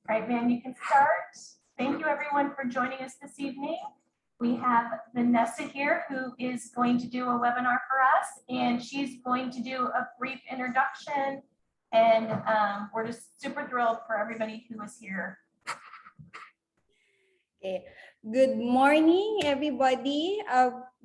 Right, man, you can start. Thank you everyone for joining us this evening. We have Vanessa here who is going to do a webinar for us, and she's going to do a brief introduction, and we're just super thrilled for everybody who is here. Okay. Good morning, everybody.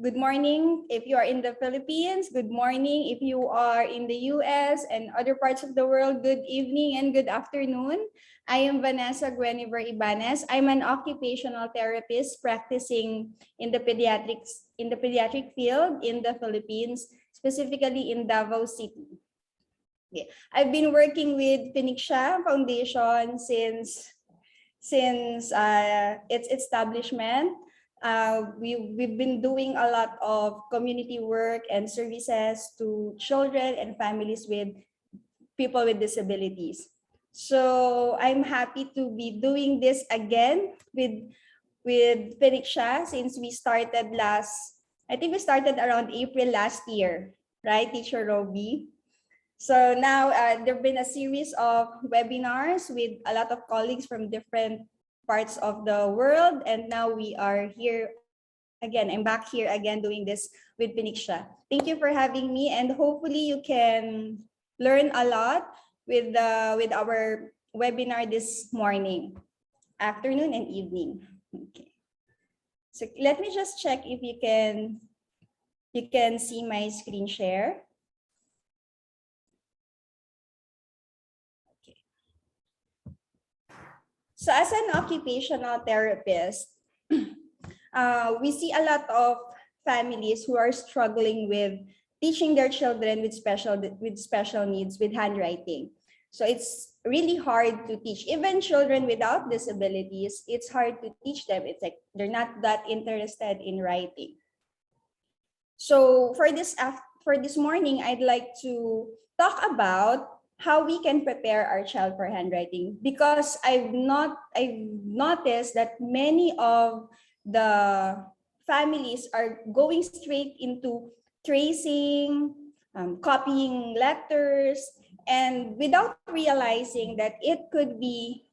Good morning if you are in the Philippines. Good morning if you are in the US and other parts of the world. Good evening and good afternoon. I am Vanessa Gueniver Ibanez. I'm an occupational therapist practicing in the pediatric field in the Philippines, specifically in Davao City. Okay. I've been working with Phoenicia Foundation since its establishment. We've been doing a lot of community work and services to children and families with people with disabilities. So I'm happy to be doing this again with Phoenicia since we started I think we started around April last year, right, Teacher Roby? So now there have been a series of webinars with a lot of colleagues from different parts of the world. And now we are here again. I'm back here again doing this with Phoenicia. Thank you for having me. And hopefully you can learn a lot with our webinar this morning, afternoon and evening. Okay. So let me just check if you can see my screen share. So as an occupational therapist, we see a lot of families who are struggling with teaching their children with special needs with handwriting. So it's really hard to teach. Even children without disabilities, it's hard to teach them. It's like they're not that interested in writing. So for this morning, I'd like to talk about how we can prepare our child for handwriting, because I've noticed that many of the families are going straight into tracing, copying letters, and without realizing that it could be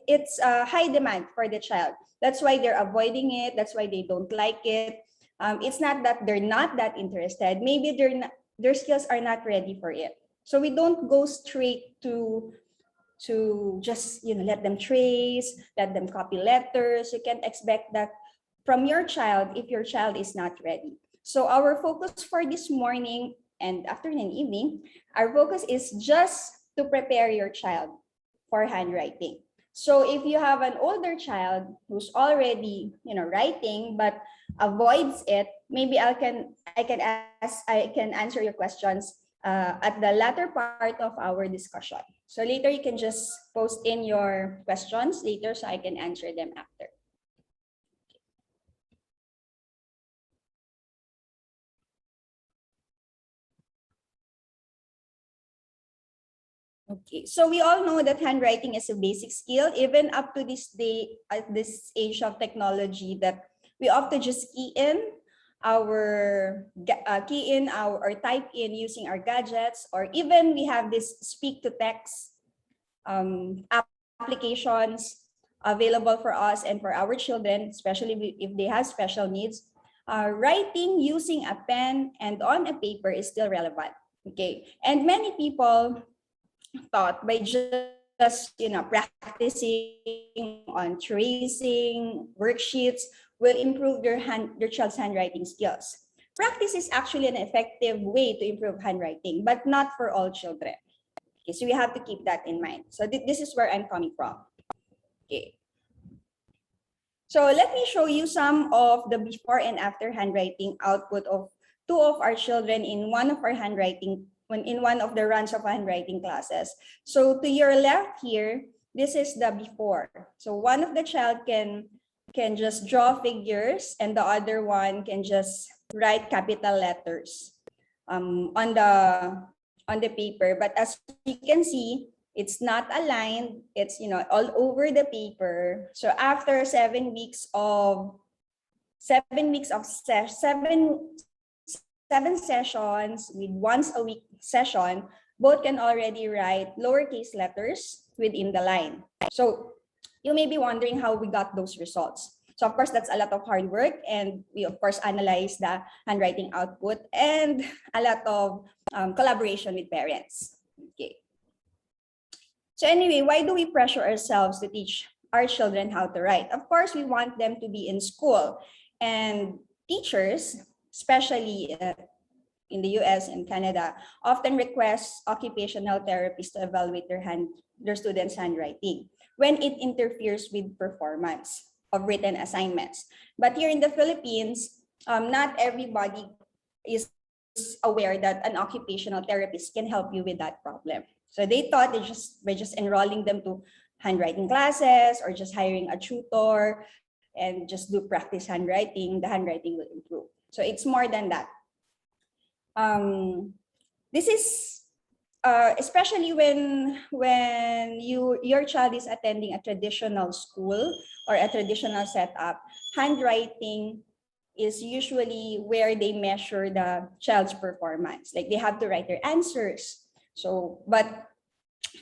it's a high demand for the child. That's why they're avoiding it. That's why they don't like it. It's not that they're not that interested. Maybe their skills are not ready for it. So we don't go straight to just let them trace, let them copy letters. You can't expect that from your child if your child is not ready. So our focus for this morning and afternoon and evening, our focus is just to prepare your child for handwriting. So if you have an older child who's already writing but avoids it, maybe I can answer your questions at the latter part of our discussion. So later you can just post in your questions later so I can answer them after. Okay, so we all know that handwriting is a basic skill, even up to this day, at this age of technology, that we often just key in or type in using our gadgets, or even we have this speak to text applications available for us and for our children, especially if they have special needs. Writing using a pen and on a paper is still relevant. Okay, and many people thought by just practicing on tracing worksheets will improve your child's handwriting skills. Practice is actually an effective way to improve handwriting, but not for all children. Okay, so we have to keep that in mind. So this is where I'm coming from. Okay. So let me show you some of the before and after handwriting output of two of our children in one of our in one of the runs of handwriting classes. So to your left here, this is the before. So one of the child can just draw figures and the other one can just write capital letters on the paper. But as you can see, it's not aligned. It's all over the paper. So after 7 weeks of 7 sessions with once a week session, both can already write lowercase letters within the line. So you may be wondering how we got those results. So of course, that's a lot of hard work, and we of course analyze the handwriting output and a lot of collaboration with parents. Okay. So anyway, why do we pressure ourselves to teach our children how to write? Of course, we want them to be in school, and teachers, especially in the US and Canada, often request occupational therapists to evaluate their students' handwriting when it interferes with performance of written assignments. But here in the Philippines, not everybody is aware that an occupational therapist can help you with that problem. So they thought by just enrolling them to handwriting classes or just hiring a tutor and just do practice handwriting, the handwriting will improve. So it's more than that. This is especially when your child is attending a traditional school or a traditional setup. Handwriting is usually where they measure the child's performance. Like they have to write their answers. So, but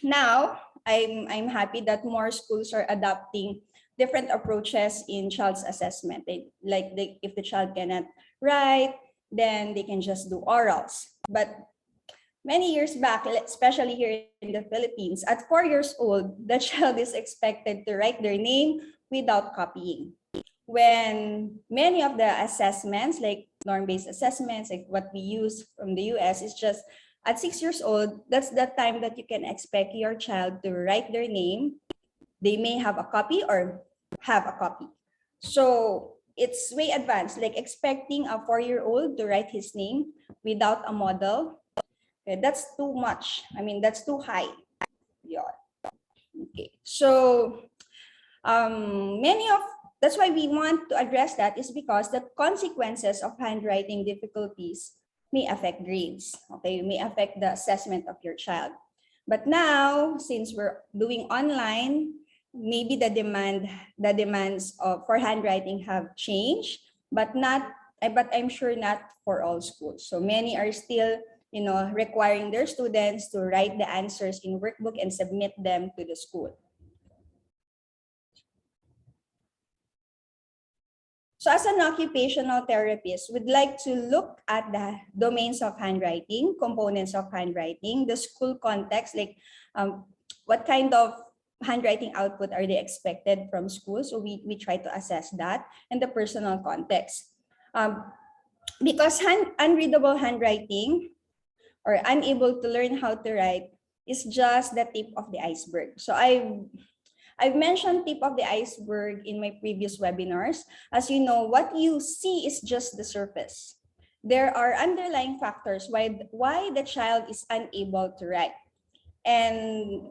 now I'm happy that more schools are adopting different approaches in child's assessment. If the child cannot write, then they can just do orals. But many years back, especially here in the Philippines, at 4 years old, the child is expected to write their name without copying. When many of the assessments, like norm-based assessments, like what we use from the US, is just at 6 years old, that's the time that you can expect your child to write their name. They may have a copy or have a copy. So it's way advanced, like expecting a 4-year-old to write his name without a model. Okay, that's too much. I mean, that's too high. Yeah. Okay. So that's why we want to address that, is because the consequences of handwriting difficulties may affect grades. Okay, may affect the assessment of your child. But now, since we're doing online, maybe the demands for handwriting have changed, but I'm sure not for all schools. So many are still, requiring their students to write the answers in workbook and submit them to the school. So as an occupational therapist, we'd like to look at the domains of handwriting, components of handwriting, the school context, like what kind of handwriting output are they expected from school. So we try to assess that, and the personal context. Because unreadable handwriting or unable to learn how to write is just the tip of the iceberg. So I've mentioned tip of the iceberg in my previous webinars. As you know, what you see is just the surface. There are underlying factors why the child is unable to write. And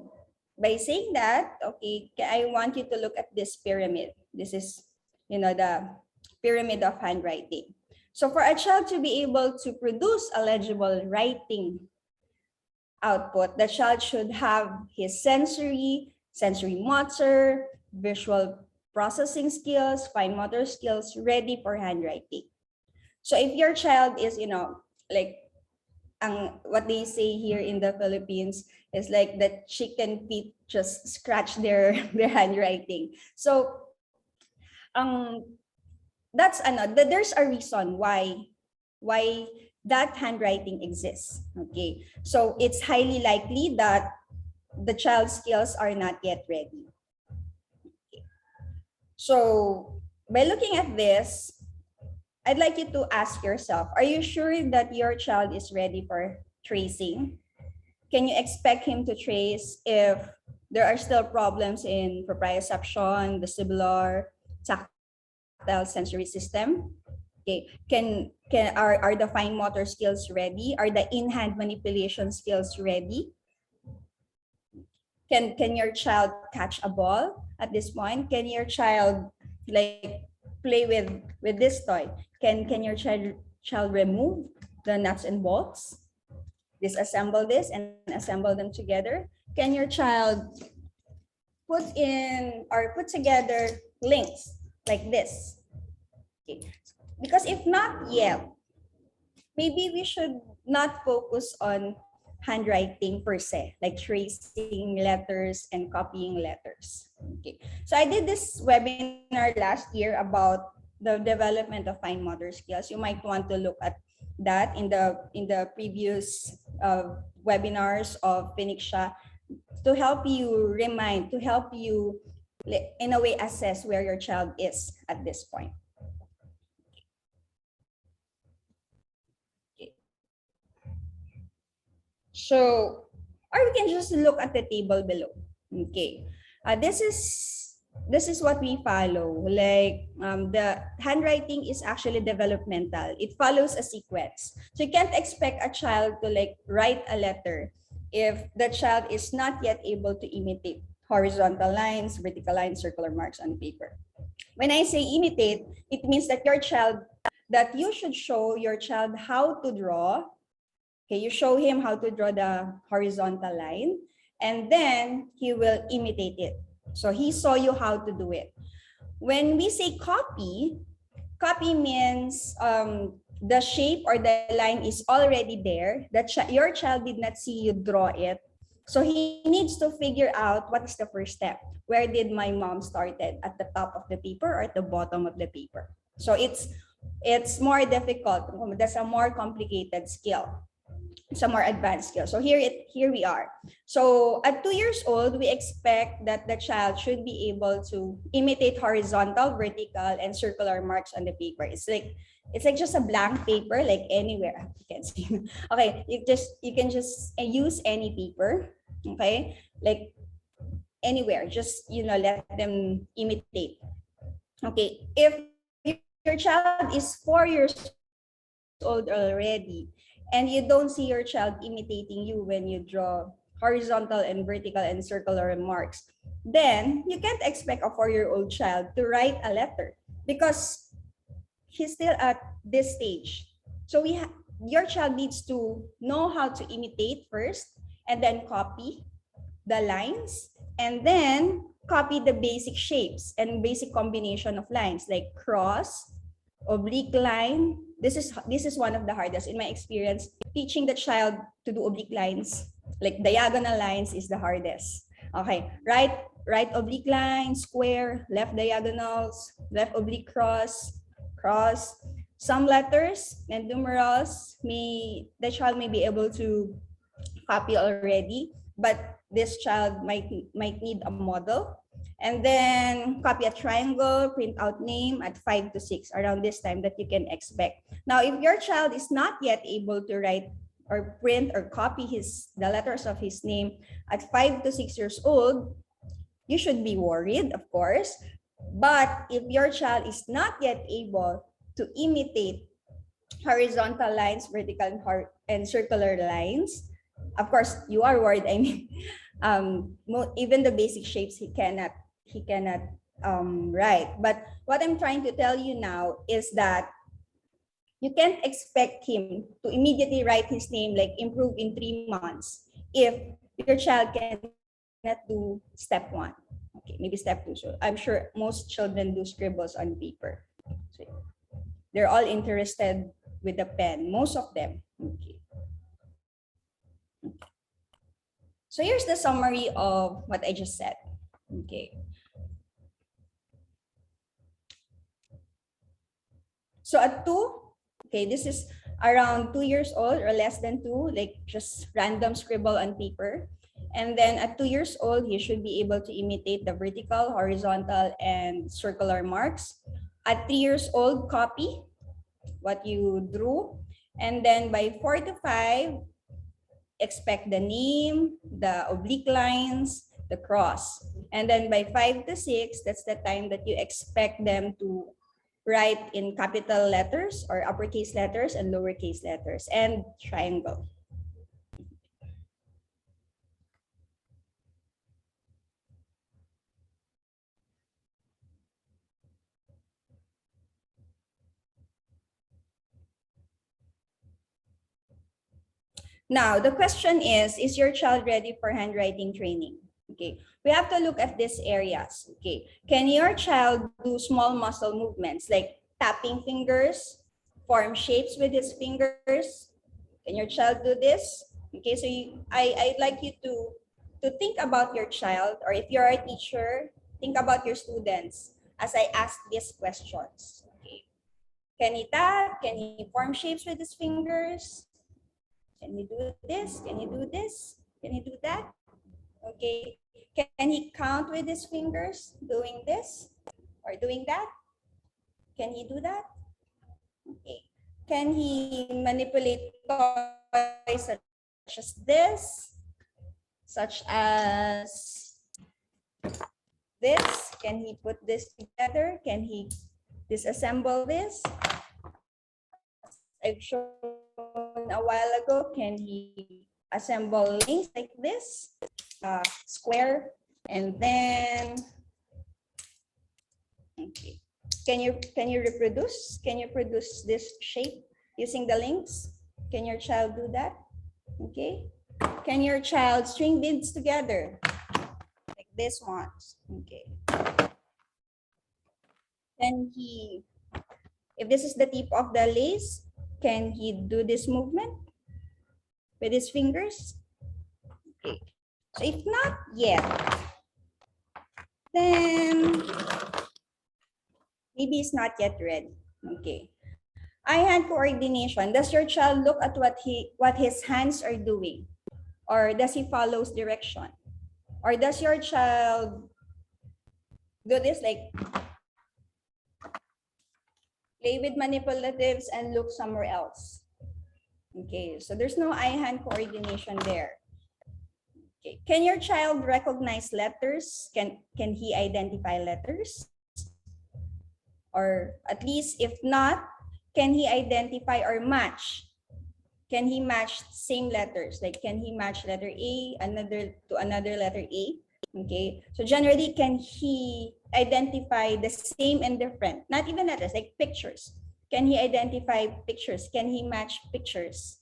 by saying that, okay, I want you to look at this pyramid. This is, the pyramid of handwriting. So for a child to be able to produce a legible writing output, the child should have his sensory motor, visual processing skills, fine motor skills ready for handwriting. So if your child is, like what they say here in the Philippines is like the chicken feet just scratch their handwriting. So there's a reason why that handwriting exists. Okay, so it's highly likely that the child's skills are not yet ready. Okay. So by looking at this, I'd like you to ask yourself, are you sure that your child is ready for tracing? Can you expect him to trace if there are still problems in proprioception, vestibular, tactile sensory system? Okay, are the fine motor skills ready? Are the in-hand manipulation skills ready? Can your child catch a ball at this point? Can your child like play with this toy? Can your child remove the nuts and bolts? Disassemble this and assemble them together? Can your child put together links like this? Okay. Because if not yet, maybe we should not focus on handwriting per se, like tracing letters and copying letters. Okay, so I did this webinar last year about the development of fine motor skills. You might want to look at that in the previous webinars of Phoenicia to help you in a way assess where your child is at this point. Okay. So, or we can just look at the table below. Okay, this is what we follow. Like the handwriting is actually developmental. It follows a sequence. So you can't expect a child to like write a letter if the child is not yet able to imitate horizontal lines, vertical lines, circular marks on paper. When I say imitate, it means that you should show your child how to draw. Okay, you show him how to draw the horizontal line, and then he will imitate it. So he saw you how to do it. When we say copy means the shape or the line is already there. Your child did not see you draw it. So he needs to figure out what is the first step. Where did my mom started? At the top of the paper or at the bottom of the paper? So it's more difficult. That's a more complicated skill. It's a more advanced skill. So here we are. So at 2 years old, we expect that the child should be able to imitate horizontal, vertical, and circular marks on the paper. It's like just a blank paper, like anywhere. You can see. Okay, you can just use any paper. Okay, like anywhere. Just let them imitate. Okay, if your child is 4 years old already, and you don't see your child imitating you when you draw horizontal and vertical and circular marks, then you can't expect a 4-year-old child to write a letter because he's still at this stage. So your child needs to know how to imitate first, and then copy the lines, and then copy the basic shapes and basic combination of lines like cross, oblique line. This is one of the hardest in my experience. Teaching the child to do oblique lines, like diagonal lines, is the hardest. Okay, right oblique line, square, left diagonals, left oblique cross. Some letters and numerals the child may be able to copy already, but this child might need a model. And then copy a triangle, print out name at 5 to 6, around this time that you can expect. Now, if your child is not yet able to write or print or copy the letters of his name at 5 to 6 years old, you should be worried, of course. But if your child is not yet able to imitate horizontal lines, vertical and circular lines, of course, you are worried. I mean, even the basic shapes he cannot write. But what I'm trying to tell you now is that you can't expect him to immediately write his name, like improve in 3 months, if your child cannot do step 1. Okay, maybe step 2. So I'm sure most children do scribbles on paper. So they're all interested with the pen, most of them. Okay. So here's the summary of what I just said. Okay. So at 2, okay, this is around 2 years old or less than 2, like just random scribble on paper. And then at 2 years old, he should be able to imitate the vertical, horizontal, and circular marks. At 3 years old, copy what you drew. And then by 4 to 5, expect the name, the oblique lines, the cross. And then by 5 to 6, that's the time that you expect them to write in capital letters or uppercase letters and lowercase letters and triangle. Now, the question is your child ready for handwriting training? Okay, we have to look at these areas. Okay, can your child do small muscle movements like tapping fingers, form shapes with his fingers? Can your child do this? Okay, so I'd like you to think about your child, or if you're a teacher, think about your students as I ask these questions. Okay. Can he tap? Can he form shapes with his fingers? Can he do this? Can he do this? Can he do that? Okay. Can he count with his fingers, doing this or doing that? Can he do that? Okay. Can he manipulate toys such as this? Such as this? Can he put this together? Can he disassemble this? I've shown a while ago, can he assemble links like this? Square, and then, okay. Can you reproduce? Can you produce this shape using the links? Can your child do that? Okay. Can your child string beads together? Like this ones. Okay. Can he, if this is the tip of the lace, can he do this movement with his fingers? Okay. So if not yet, then maybe it's not yet ready. Okay. Eye-hand coordination. Does your child look at what his hands are doing? Or does he follow direction? Or does your child do this, like play with manipulatives and look somewhere else? Okay, so there's no eye-hand coordination there. Okay. Can your child recognize letters? Can he identify letters? Or at least if not, can he identify or match? Can he match same letters? Like, can he match letter A to another letter A? Okay, so generally, can he identify the same and different, not even letters, like pictures? Can he identify pictures? Can he match pictures?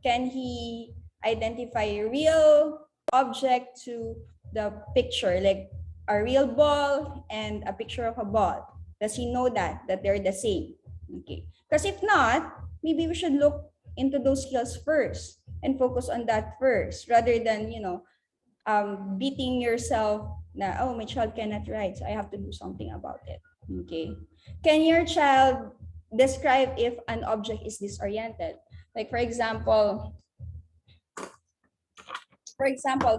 Can he identify a real object to the picture, like a real ball and a picture of a ball? Does he know that they're the same? Okay, because if not, maybe we should look into those skills first and focus on that first, rather than, you know, beating yourself na, oh, my child cannot write, so I have to do something about it. Okay. Can your child describe if an object is disoriented? Like, for example,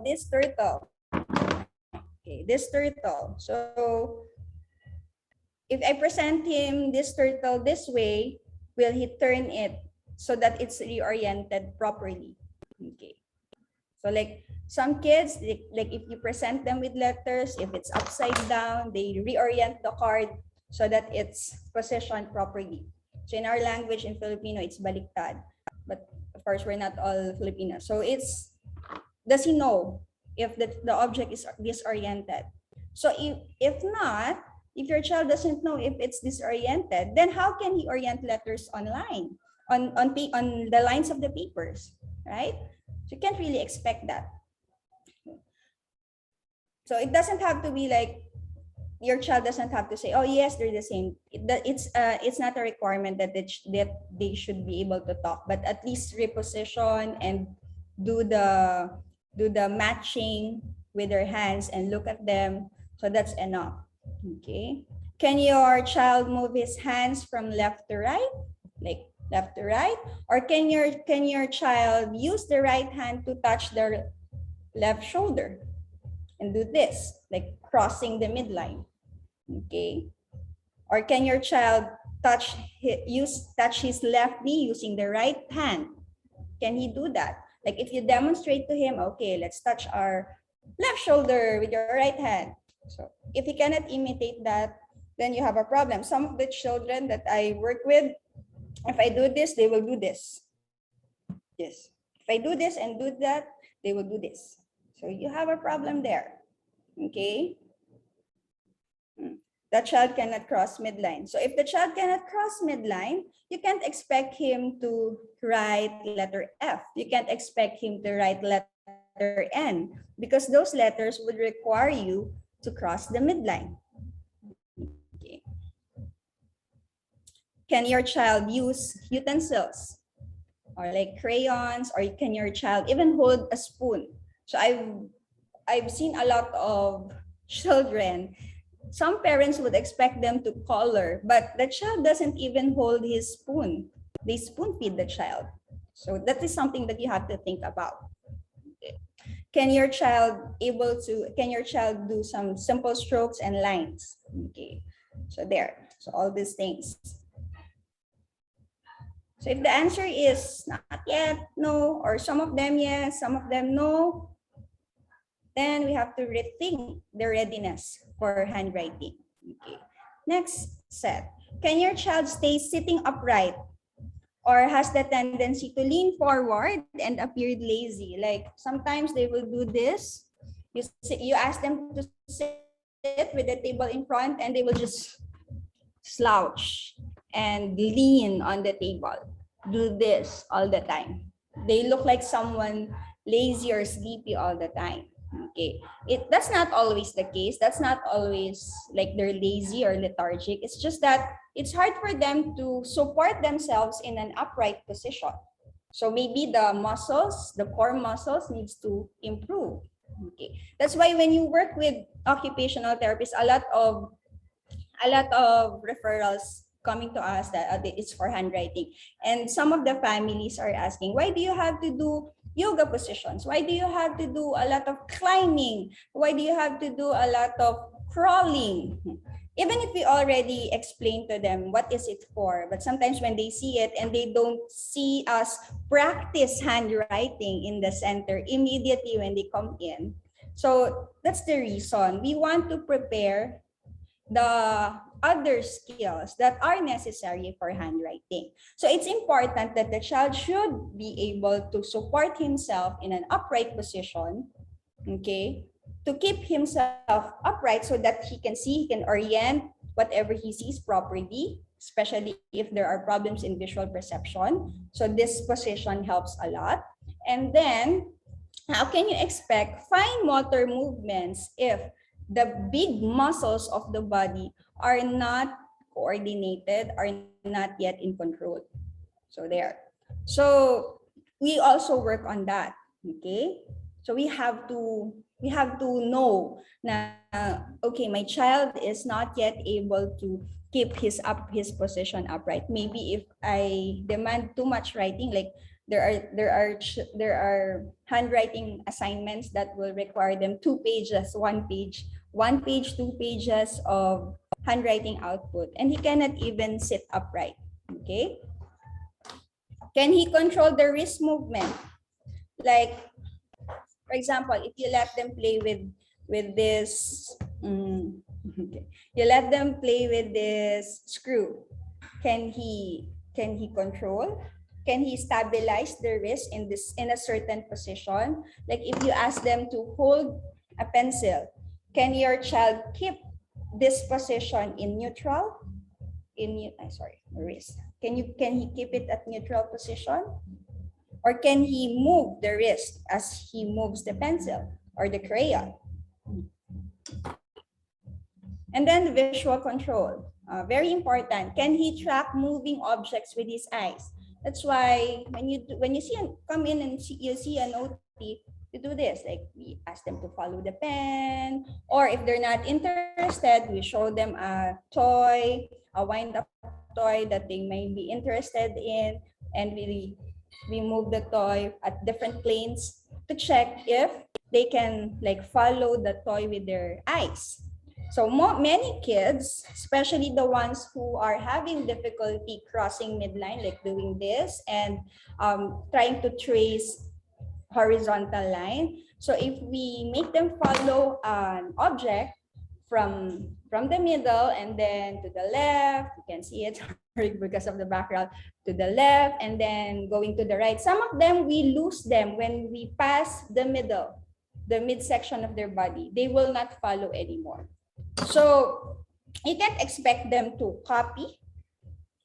this turtle. Okay, this turtle. So if I present him this turtle this way, will he turn it so that it's reoriented properly? Okay. So like some kids, like if you present them with letters, if it's upside down, they reorient the card so that it's positioned properly. So in our language, in Filipino, it's baliktad. But of course, we're not all Filipinos. So it's, does he know if the object is disoriented? So if not, if your child doesn't know if it's disoriented, then how can he orient letters online, on the lines of the papers, right? So you can't really expect that. So it doesn't have to be like, your child doesn't have to say, oh yes, they're the same. It's not a requirement that they should be able to talk, but at least reposition and do the matching with their hands and look at them. So that's enough. Okay. Can your child move his hands from left to right? Like left to right? Or can your child use the right hand to touch their left shoulder and do this, like crossing the midline? Okay. Or can your child touch his left knee using the right hand? Can he do that? Like if you demonstrate to him, okay, let's touch our left shoulder with your right hand. So if he cannot imitate that, then you have a problem. Some of the children that I work with, if I do this, they will do this. Yes. If I do this and do that, they will do this. So you have a problem there. Okay. The child cannot cross midline. So if the child cannot cross midline, you can't expect him to write letter F. You can't expect him to write letter N, because those letters would require you to cross the midline. Okay. Can your child use utensils? or like crayons, or can your child even hold a spoon? So I've seen a lot of children. Some parents would expect them to color, but the child doesn't even hold his spoon. They spoon feed the child. So that is something that you have to think about. Can your child do some simple strokes and lines? Okay. So there. So all these things. So if the answer is not yet, no, or some of them yes, some of them no, then we have to rethink the readiness for handwriting. Okay. Next set. Can your child stay sitting upright or has the tendency to lean forward and appear lazy? Like sometimes they will do this. You ask them to sit with the table in front and they will just slouch and lean on the table. Do this all the time. They look like someone lazy or sleepy all the time. Okay, that's not always the case. That's not always like they're lazy or lethargic. It's just that it's hard for them to support themselves in an upright position. So maybe the muscles, the core muscles needs to improve. Okay, that's why when you work with occupational therapists, a lot of referrals coming to us that it's for handwriting, and some of the families are asking, why do you have to do yoga positions? Why do you have to do a lot of climbing? Why do you have to do a lot of crawling? Even if we already explained to them what is it for, but sometimes when they see it and they don't see us practice handwriting in the center immediately when they come in. So that's the reason we want to prepare the other skills that are necessary for handwriting. So it's important that the child should be able to support himself in an upright position, okay, to keep himself upright so that he can see, he can orient whatever he sees properly, especially if there are problems in visual perception. So this position helps a lot. And then, how can you expect fine motor movements if the big muscles of the body are not coordinated, are not yet in control? So there. So we also work on that. Okay. So we have to know na okay, my child is not yet able to keep his position upright. Maybe if I demand too much writing, like there are handwriting assignments that will require them 2 pages, 1 page, 2 pages of handwriting output, and he cannot even sit upright. Okay. Can he control the wrist movement? Like, for example, if you let them play with this, okay, you let them play with this screw, can he control? Can he stabilize the wrist in a certain position? Like if you ask them to hold a pencil, can your child keep this position in neutral? Wrist. Can he keep it at neutral position? Or can he move the wrist as he moves the pencil or the crayon? And then the visual control, very important. Can he track moving objects with his eyes? That's why when you come in and you see an OT, you do this, like we ask them to follow the pen, or if they're not interested, we show them a toy, a wind-up toy that they may be interested in, and we move the toy at different planes to check if they can like follow the toy with their eyes. So many kids, especially the ones who are having difficulty crossing midline, like doing this and trying to trace horizontal line. So if we make them follow an object from the middle and then to the left, you can see it because of the background, to the left and then going to the right. Some of them, we lose them when we pass the middle, the midsection of their body. They will not follow anymore. So you can't expect them to copy.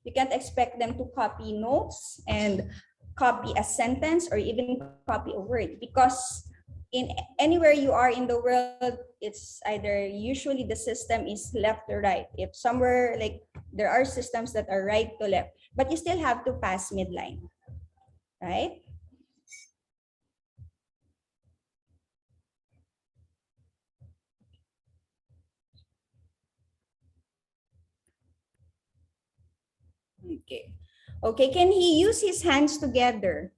You can't expect them to copy notes and copy a sentence or even copy a word, because in anywhere you are in the world, it's either usually the system is left to right. If somewhere like there are systems that are right to left, but you still have to pass midline, right? Okay. Okay, can he use his hands together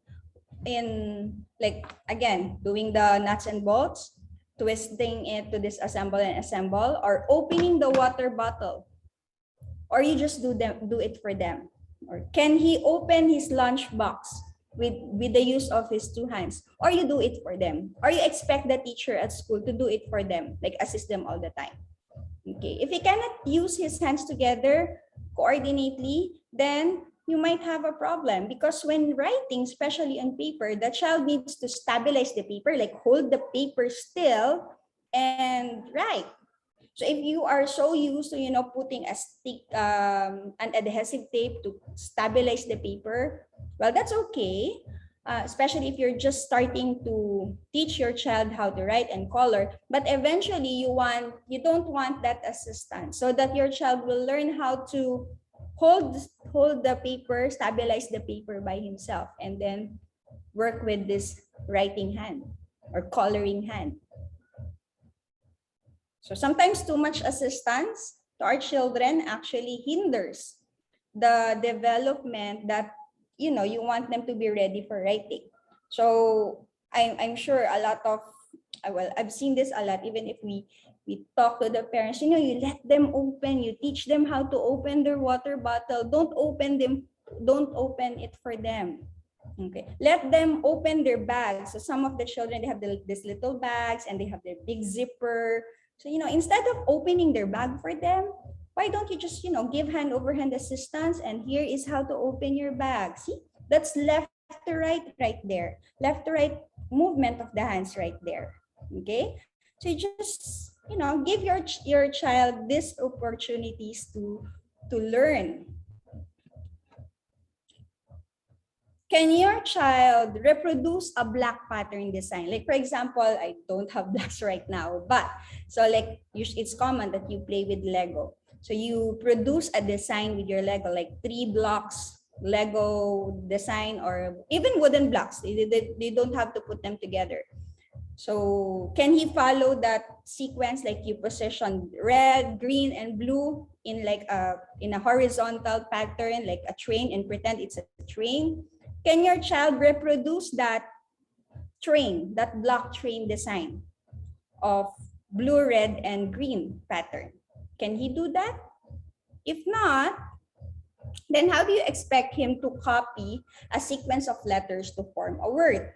in, like, again, doing the nuts and bolts, twisting it to disassemble and assemble, or opening the water bottle? Or you just do it for them? Or can he open his lunch box with the use of his two hands? Or you do it for them? Or you expect the teacher at school to do it for them, like assist them all the time? Okay, if he cannot use his hands together coordinately, then you might have a problem, because when writing, especially on paper, the child needs to stabilize the paper, like hold the paper still and write. So if you are so used to, putting a stick, an adhesive tape to stabilize the paper, well, that's okay. Especially if you're just starting to teach your child how to write and color, but eventually you don't want that assistance, so that your child will learn how to hold the paper, stabilize the paper by himself, and then work with this writing hand or coloring hand. So sometimes too much assistance to our children actually hinders the development that you want them to be ready for writing. So I'm sure a lot of, well, I've seen this a lot, even if we talk to the parents, you let them open, you teach them how to open their water bottle. Don't open it for them. Okay, let them open their bags. So some of the children, they have these little bags and they have their big zipper. So, instead of opening their bag for them, why don't you just, give hand over hand assistance, and here is how to open your bag. See, that's left to right there. Left to right movement of the hands right there. Okay, so you just, give your child these opportunities to learn. Can your child reproduce a black pattern design? Like, for example, I don't have blacks right now, but so like it's common that you play with Lego. So you produce a design with your Lego, like 3 blocks Lego design, or even wooden blocks. They don't have to put them together. So can he follow that sequence, like you position red, green, and blue in like in a horizontal pattern, like a train, and pretend it's a train? Can your child reproduce that train, that block train design of blue, red, and green pattern? Can he do that? If not, then how do you expect him to copy a sequence of letters to form a word?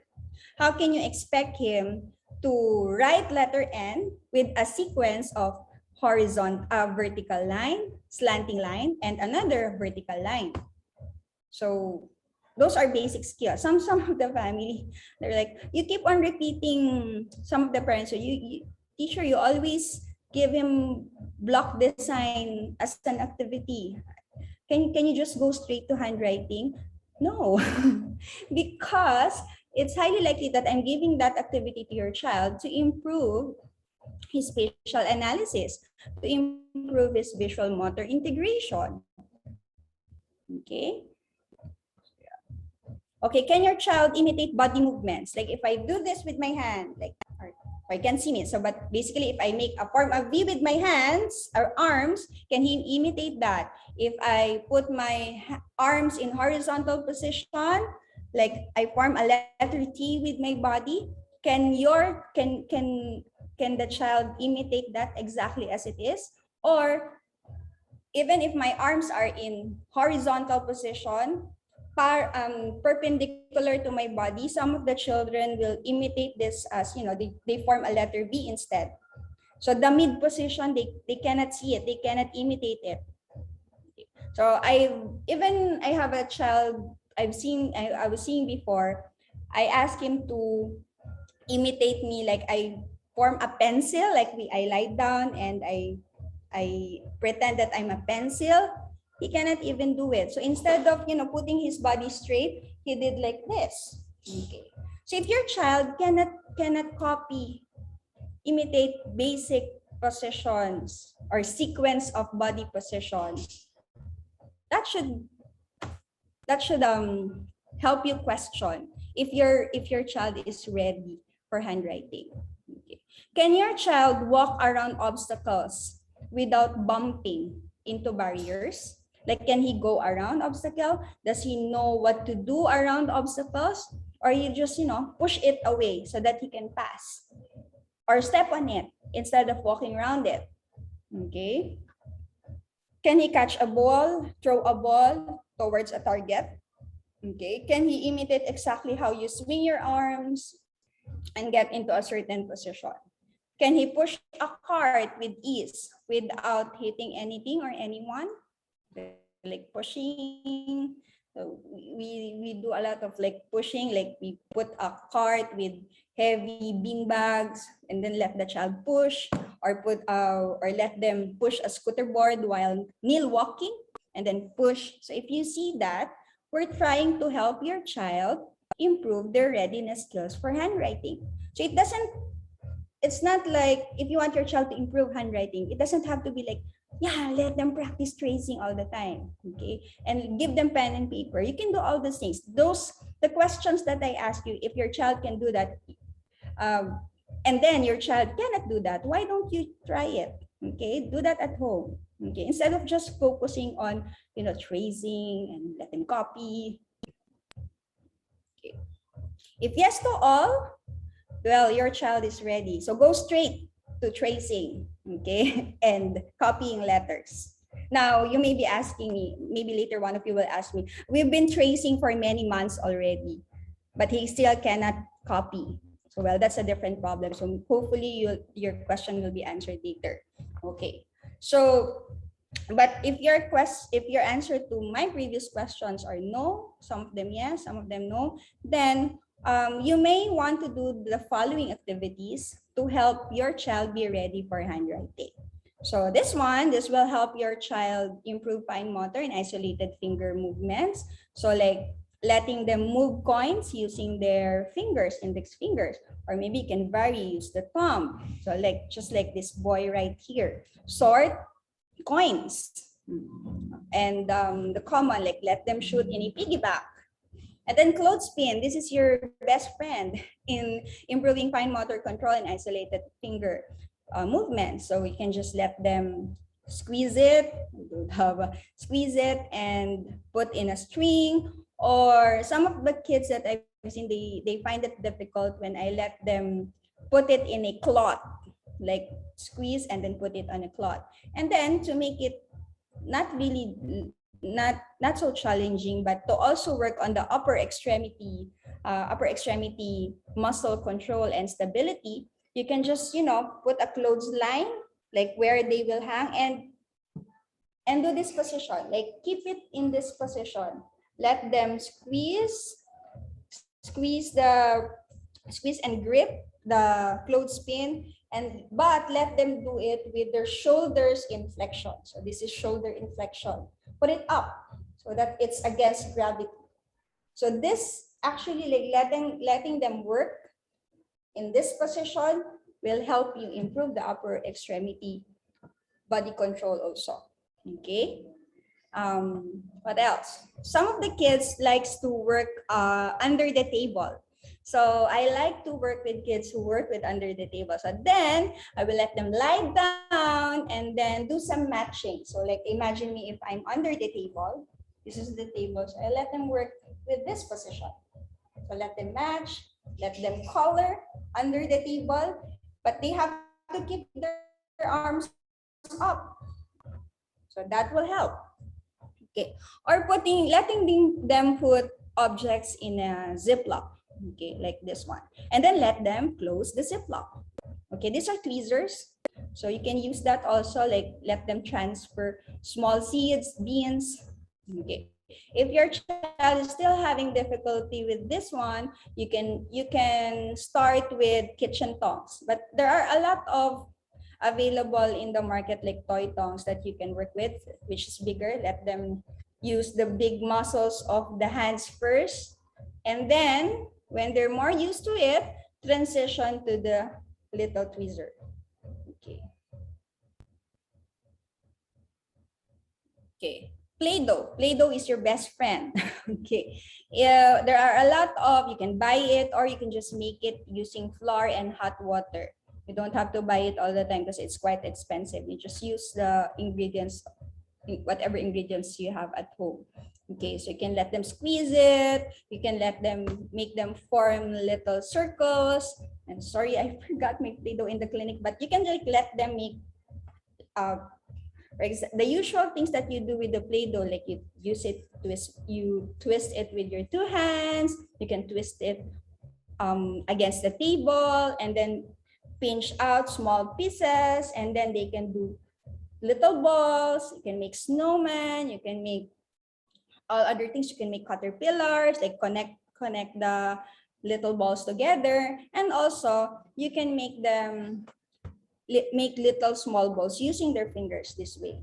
How can you expect him to write letter N with a sequence of vertical line, slanting line, and another vertical line? So those are basic skills. Some of the family, they're like, you keep on repeating, some of the parents, so teacher, you always give him block design as an activity. Can you just go straight to handwriting? No, because it's highly likely that I'm giving that activity to your child to improve his spatial analysis, to improve his visual motor integration. Okay. Okay, can your child imitate body movements? Like if I do this with my hand, like, or I can see me. So, but basically, if I make a form of V with my hands or arms, can he imitate that? If I put my arms in horizontal position, like I form a letter T with my body, can the child imitate that exactly as it is? Or even if my arms are in horizontal position, perpendicular to my body, some of the children will imitate this as, they form a letter B instead. So the mid position, they cannot see it, they cannot imitate it. So I have a child I was seeing before. I asked him to imitate me, like I form a pencil, like I lie down and I pretend that I'm a pencil. He cannot even do it. So instead of, putting his body straight, he did like this. Okay. So if your child cannot imitate basic positions or sequence of body positions, that should help you question if your child is ready for handwriting. Okay. Can your child walk around obstacles without bumping into barriers? Like, can he go around obstacle? Does he know what to do around obstacles? Or you just, push it away so that he can pass? Or step on it instead of walking around it? Okay. Can he catch a ball, throw a ball towards a target? Okay. Can he imitate exactly how you swing your arms and get into a certain position? Can he push a cart with ease without hitting anything or anyone? Like pushing. So we do a lot of like pushing, like we put a cart with heavy bean bags and then let the child push, or let them push a scooter board while kneel walking and then push. So if you see that, we're trying to help your child improve their readiness skills for handwriting. So it's not like if you want your child to improve handwriting, it doesn't have to be like, yeah, let them practice tracing all the time, okay? And give them pen and paper. You can do all those things. The questions that I ask you, if your child can do that, and then your child cannot do that, why don't you try it, okay? Do that at home, okay? Instead of just focusing on, tracing and let them copy. Okay. If yes to all, well, your child is ready. So go straight to tracing, okay, and copying letters. Now, you may be asking me, maybe later one of you will ask me, we've been tracing for many months already, but he still cannot copy. So, well, that's a different problem. So hopefully your question will be answered later. Okay. So, but if your answer to my previous questions are no, some of them yes, some of them no, then you may want to do the following activities to help your child be ready for handwriting. So this will help your child improve fine motor and isolated finger movements. So like letting them move coins using their fingers, index fingers, or maybe you can vary, use the thumb. So like just like this boy right here, sort coins. And the common, like let them shoot in a piggyback. And then clothespin, this is your best friend in improving fine motor control and isolated finger movements. So we can just let them squeeze it, squeeze it and put in a string. Or some of the kids that I've seen, they find it difficult when I let them put it in a cloth, like squeeze and then put it on a cloth. And then to make it not so challenging, but to also work on the upper extremity muscle control and stability, you can just put a clothesline like where they will hang and do this position, like keep it in this position. Let them squeeze and grip the clothespin, but let them do it with their shoulders in flexion. So this is shoulder inflection. Put it up so that it's against gravity. So this actually, like letting them work in this position will help you improve the upper extremity body control also. Okay. What else? Some of the kids likes to work under the table. So I like to work with kids who work with under the table. So then I will let them lie down and then do some matching. So like imagine me if I'm under the table. This is the table. So I let them work with this position. So let them match, let them color under the table, but they have to keep their arms up. So that will help. Okay. Or letting them put objects in a ziplock. Okay, like this one. And then let them close the ziplock. Okay, these are tweezers. So you can use that also, like let them transfer small seeds, beans. Okay. If your child is still having difficulty with this one, you can start with kitchen tongs. But there are a lot of available in the market, like toy tongs that you can work with, which is bigger. Let them use the big muscles of the hands first. And then when they're more used to it, transition to the little tweezer. Okay. Okay. Play-Doh. Play-Doh is your best friend. Okay. Yeah, there are a lot of, you can buy it or you can just make it using flour and hot water. You don't have to buy it all the time because it's quite expensive. You just use the ingredients, whatever ingredients you have at home. Okay, so you can let them squeeze it. You can let them, make them form little circles. And sorry, I forgot my Play-Doh in the clinic, but you can like let them make the usual things that you do with the Play-Doh, like you use it, you twist it with your 2 hands. You can twist it against the table and then pinch out small pieces, and then they can do little balls. You can make snowman. You can make all other things. You can make caterpillars, like connect the little balls together, and also you can make them make little small balls using their fingers this way.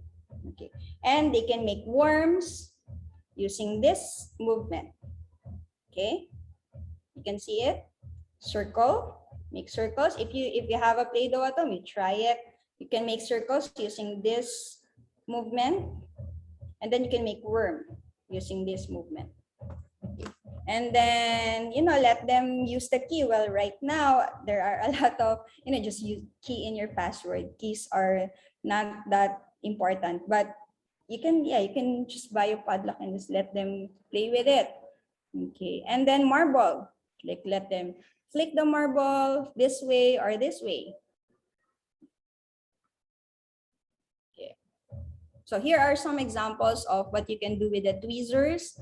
Okay, and they can make worms using this movement. Okay, you can see it. Circle, make circles. If you have a Play-Doh at home, you try it. You can make circles using this movement, and then you can make worm using this movement. Okay. And then, let them use the key. Well, right now, there are a lot of, just use key in your password. Keys are not that important, but you can just buy a padlock and just let them play with it. Okay. And then marble, like let them flick the marble this way or this way. Okay. So here are some examples of what you can do with the tweezers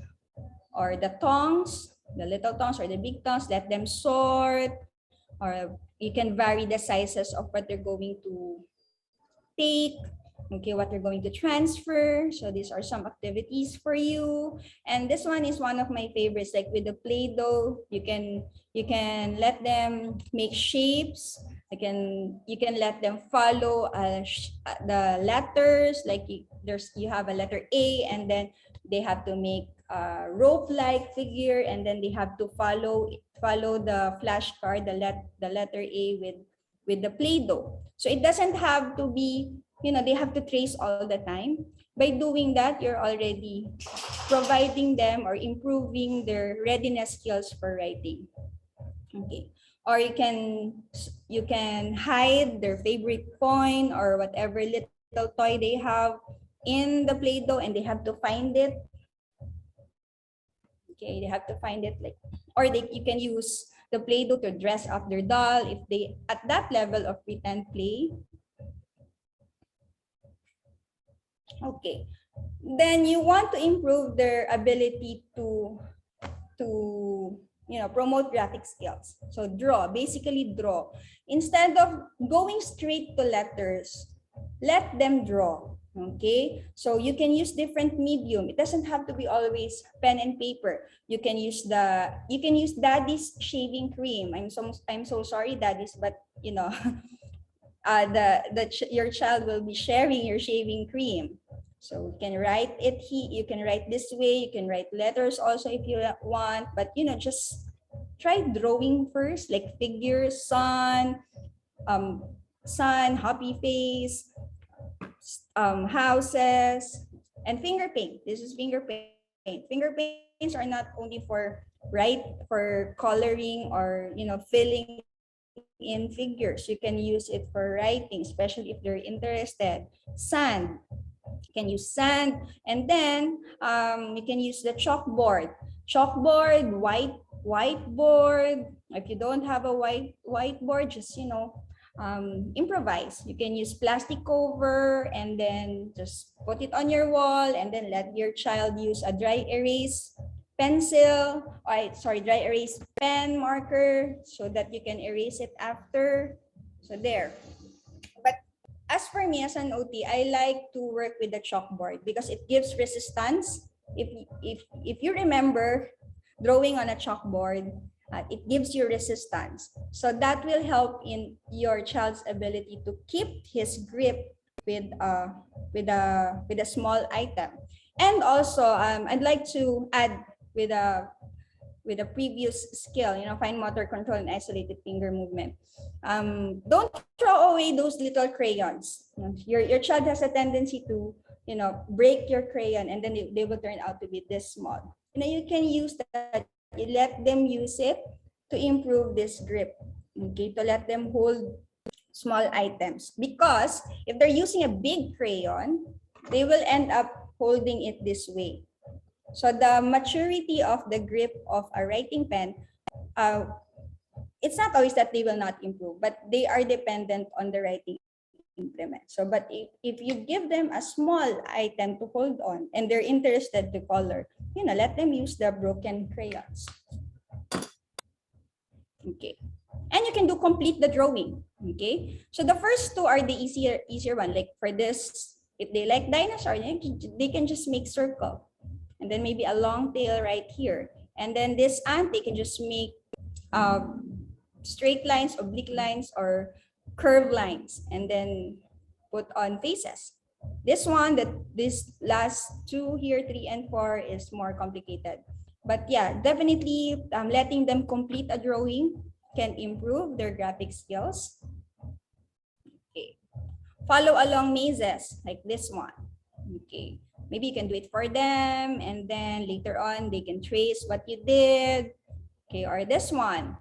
or the tongs, the little tongs or the big tongs. Let them sort, or you can vary the sizes of what they're going to take, okay, what they're going to transfer. So these are some activities for you. And this one is one of my favorites, like with the Play-Doh, you can let them make shapes. You can let them follow the letters, like you have a letter A, and then they have to make a rope-like figure, and then they have to follow the flashcard, the letter A with the Play-Doh. So it doesn't have to be, they have to trace all the time. By doing that, you're already providing them or improving their readiness skills for writing. Okay. Or you can hide their favorite coin or whatever little toy they have in the Play-Doh, and they have to find it. Okay, they have to find it, or you can use the Play-Doh to dress up their doll if they at that level of pretend play. Okay, then you want to improve their ability to promote graphic skills. So basically draw. Instead of going straight to letters, let them draw. Okay, so you can use different medium. It doesn't have to be always pen and paper. You can use Daddy's shaving cream. I'm so sorry, Daddy's, but your child will be sharing your shaving cream. So you can write it. You can write this way. You can write letters also if you want. But just try drawing first, like figures, sun, happy face, houses, and finger paint. This is finger paint. Finger paints are not only for coloring or filling in figures. You can use it for writing, especially if they're interested. Sand. You can use sand, and then you can use the chalkboard. Chalkboard, whiteboard. If you don't have a whiteboard, just improvise. You can use plastic cover and then just put it on your wall, and then let your child use a dry erase dry erase pen marker so that you can erase it after. So there. But as for me as an OT, I like to work with the chalkboard because it gives resistance. If you remember drawing on a chalkboard, it gives you resistance. So that will help in your child's ability to keep his grip with a small item. And also, I'd like to add with a previous skill, fine motor control and isolated finger movement. Don't throw away those little crayons. Your child has a tendency to break your crayon, and then they will turn out to be this small. You can use that. You let them use it to improve this grip. Okay, to let them hold small items. Because if they're using a big crayon, they will end up holding it this way. So the maturity of the grip of a writing pen, it's not always that they will not improve, but they are dependent on the writing implement. So, but if you give them a small item to hold on and they're interested to color, let them use the broken crayons. Okay. And you can do complete the drawing. Okay. So the first two are the easier one. Like for this, if they like dinosaur, they can just make circle. And then maybe a long tail right here. And then this ant, they can just make straight lines, oblique lines, or curved lines, and then put on faces. This one, this last two here, 3 and 4, is more complicated. But yeah, definitely letting them complete a drawing can improve their graphic skills. Okay. Follow along mazes like this one. Okay. Maybe you can do it for them, and then later on they can trace what you did. Okay, or this one.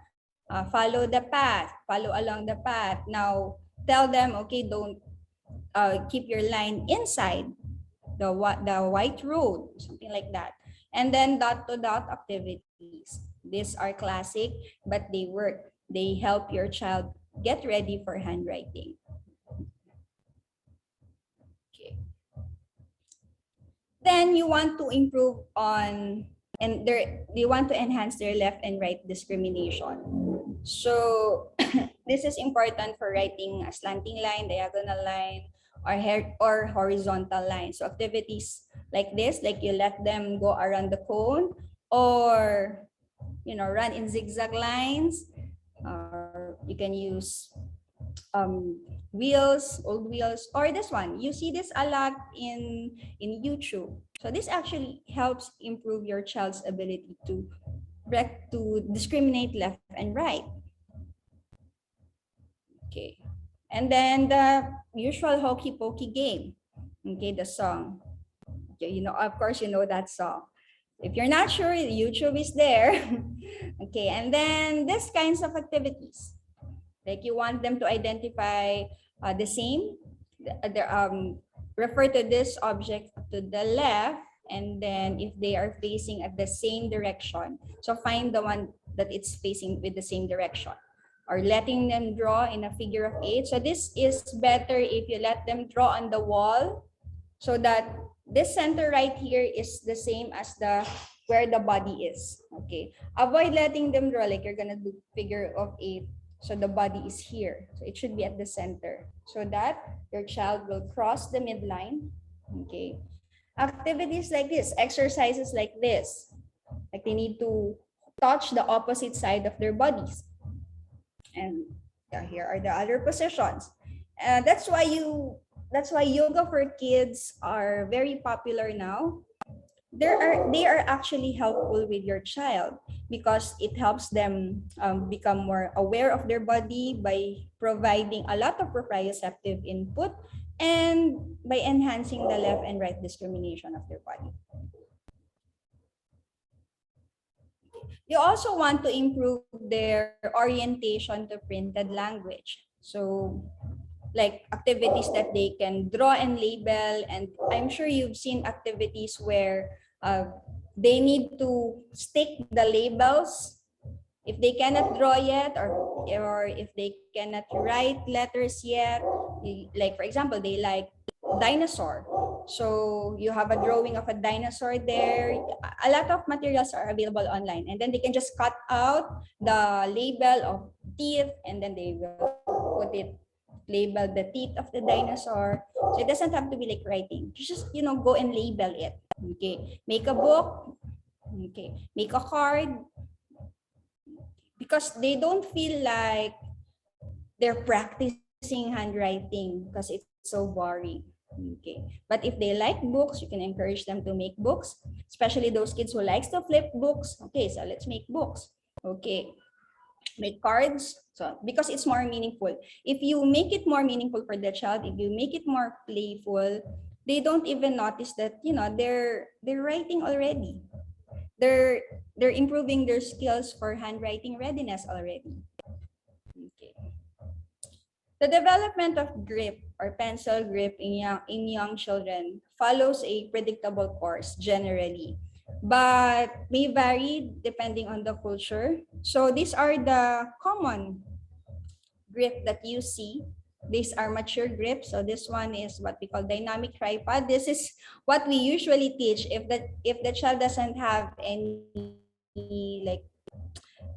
Follow the path, follow along the path. Now, tell them, okay, don't keep your line inside the white road, something like that. And then dot-to-dot activities. These are classic, but they work. They help your child get ready for handwriting. Okay. Then you want to improve on, and they want to enhance their left and right discrimination. So this is important for writing a slanting line, diagonal line, or horizontal line. So activities like this, like you let them go around the cone, or run in zigzag lines, or you can use old wheels, or this one. You see this a lot in YouTube. So this actually helps improve your child's ability to discriminate left and right. Okay. And then the usual hokey pokey game. Okay, the song. Okay, of course, that song. If you're not sure, YouTube is there. Okay, and then these kinds of activities. Like you want them to identify the same, refer to this object to the left, and then if they are facing at the same direction, so find the one that it's facing with the same direction. Or letting them draw in a figure of 8. So this is better if you let them draw on the wall, so that this center right here is the same as where the body is. Okay. Avoid letting them draw like you're gonna do figure of 8. So the body is here. So it should be at the center, so that your child will cross the midline. Okay. Activities like this, exercises like this, like they need to touch the opposite side of their bodies. And here are the other positions. That's why yoga for kids are very popular now. They are actually helpful with your child, because it helps them become more aware of their body by providing a lot of proprioceptive input and by enhancing the left and right discrimination of their body. You also want to improve their orientation to printed language. So like activities that they can draw and label. And I'm sure you've seen activities where they need to stick the labels if they cannot draw yet, or if they cannot write letters yet. Like for example, they like dinosaur. So you have a drawing of a dinosaur there. A lot of materials are available online, and then they can just cut out the label of teeth, and then they will put it, label the teeth of the dinosaur. So it doesn't have to be like writing. You just go and label it. Okay, make a book. Okay, make a card, because they don't feel like they're practicing handwriting because it's so boring. Okay, but if they like books, you can encourage them to make books, especially those kids who likes to flip books. Okay, so let's make books. Okay, make cards, so because it's more meaningful. If you make it more meaningful for the child, if you make it more playful, they don't even notice that, they're writing already. They're improving their skills for handwriting readiness already. Okay. The development of grip or pencil grip in young children follows a predictable course generally, but may vary depending on the culture. So these are the common grip that you see. These are mature grips. So this one is what we call dynamic tripod. This is what we usually teach if the child doesn't have any, like,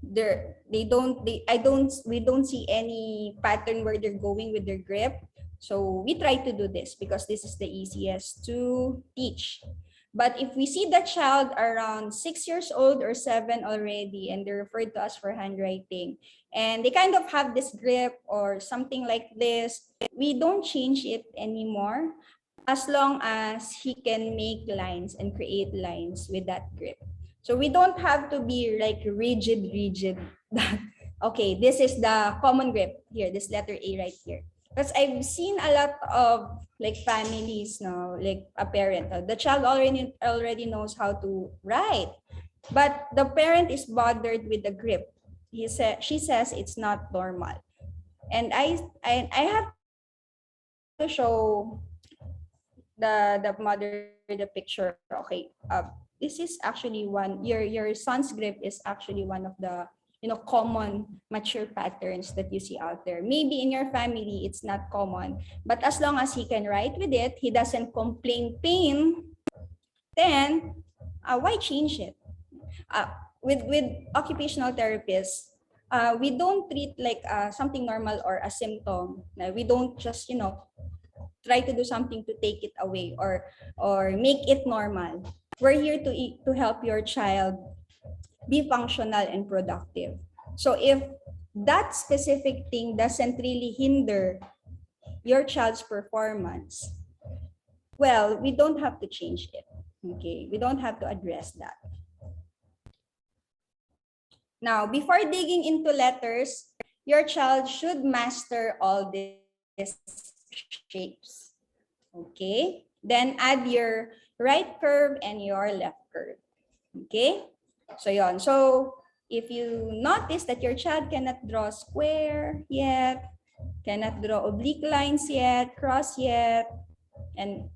we don't see any pattern where they're going with their grip. So we try to do this because this is the easiest to teach. But if we see the child around 6 years old or 7 already, and they're referred to us for handwriting, and they kind of have this grip or something like this, we don't change it anymore as long as he can make lines and create lines with that grip. So we don't have to be like rigid that, okay, this is the common grip here, this letter A right here. Because I've seen a lot of like families now, like a parent, the child already knows how to write, but the parent is bothered with the grip. She says it's not normal. And I have to show the mother the picture. Okay, this is actually one, your son's grip is actually one of the common mature patterns that you see out there. Maybe in your family it's not common, but as long as he can write with it, he doesn't complain pain, then why change it? With occupational therapists, we don't treat like something normal or a symptom. We don't just try to do something to take it away or make it normal. We're here to help your child be functional and productive. So if that specific thing doesn't really hinder your child's performance, well, we don't have to change it. Okay, we don't have to address that. Now, before digging into letters, your child should master all these shapes. Okay, then add your right curve and your left curve. Okay, so yon. So if you notice that your child cannot draw square yet, cannot draw oblique lines yet, cross yet, and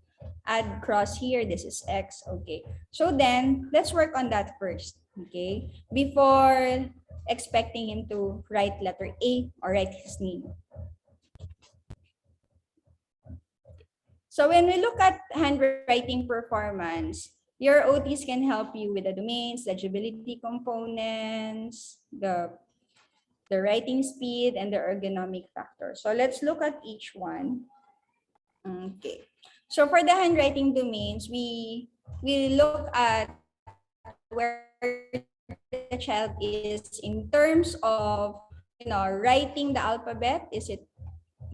add cross here, this is X. Okay, so then let's work on that first. Okay, before expecting him to write letter A or write his name. So when we look at handwriting performance, your OTs can help you with the domains, legibility components, the writing speed, and the ergonomic factors. So let's look at each one. Okay. So for the handwriting domains, we look at where the child is in terms of writing the alphabet.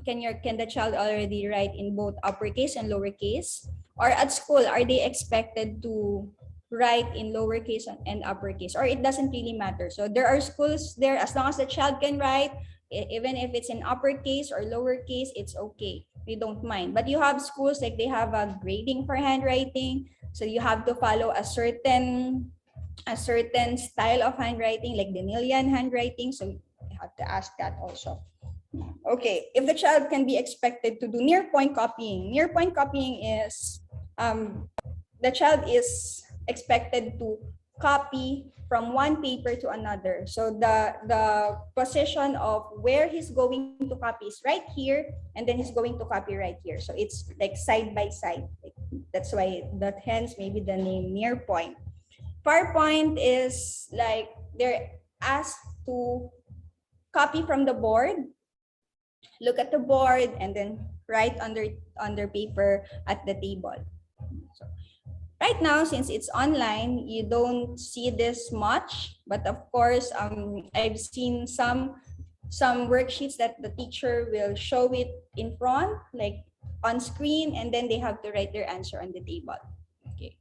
Can the child already write in both uppercase and lowercase? Or at school, are they expected to write in lowercase and uppercase? Or it doesn't really matter. So there are schools there, as long as the child can write, even if it's in uppercase or lowercase, it's okay. We don't mind. But you have schools like they have a grading for handwriting. So you have to follow a certain style of handwriting, like the Nilian handwriting. So you have to ask that also. Okay, if the child can be expected to do near point copying is the child is expected to copy from one paper to another. So the position of where he's going to copy is right here, and then he's going to copy right here. So it's like side by side. That's why that hence maybe the name near point. Far point is like they're asked to copy from the board, look at the board, and then write under paper at the table. So, right now, since it's online, you don't see this much, but of course, I've seen some worksheets that the teacher will show it in front, like on screen, and then they have to write their answer on the table. Okay,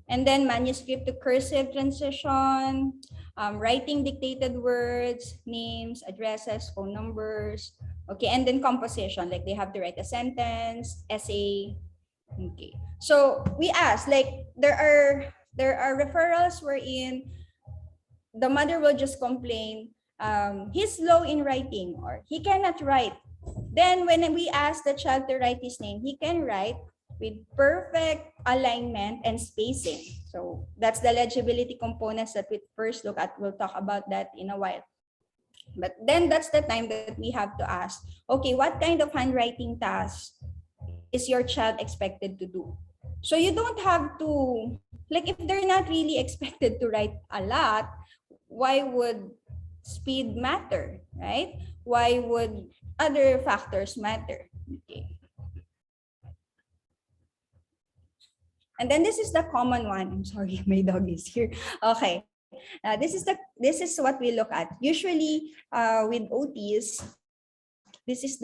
and then manuscript to cursive transition, writing dictated words, names, addresses, phone numbers. Okay, and then composition, like they have to write a sentence, essay, Okay. So we ask, like, there are referrals wherein the mother will just complain, he's slow in writing or he cannot write. Then when we ask the child to write his name, he can write with perfect alignment and spacing. So that's the legibility components that we first look at. We'll talk about that in a while. But then that's the time that we have to ask, okay, what kind of handwriting task is your child expected to do? So you don't have to, like, if they're not really expected to write a lot, why would speed matter, right? Why would other factors matter? Okay. And then this is the common one. I'm sorry, my dog is here. Okay. This is what we look at. Usually with OTs, this is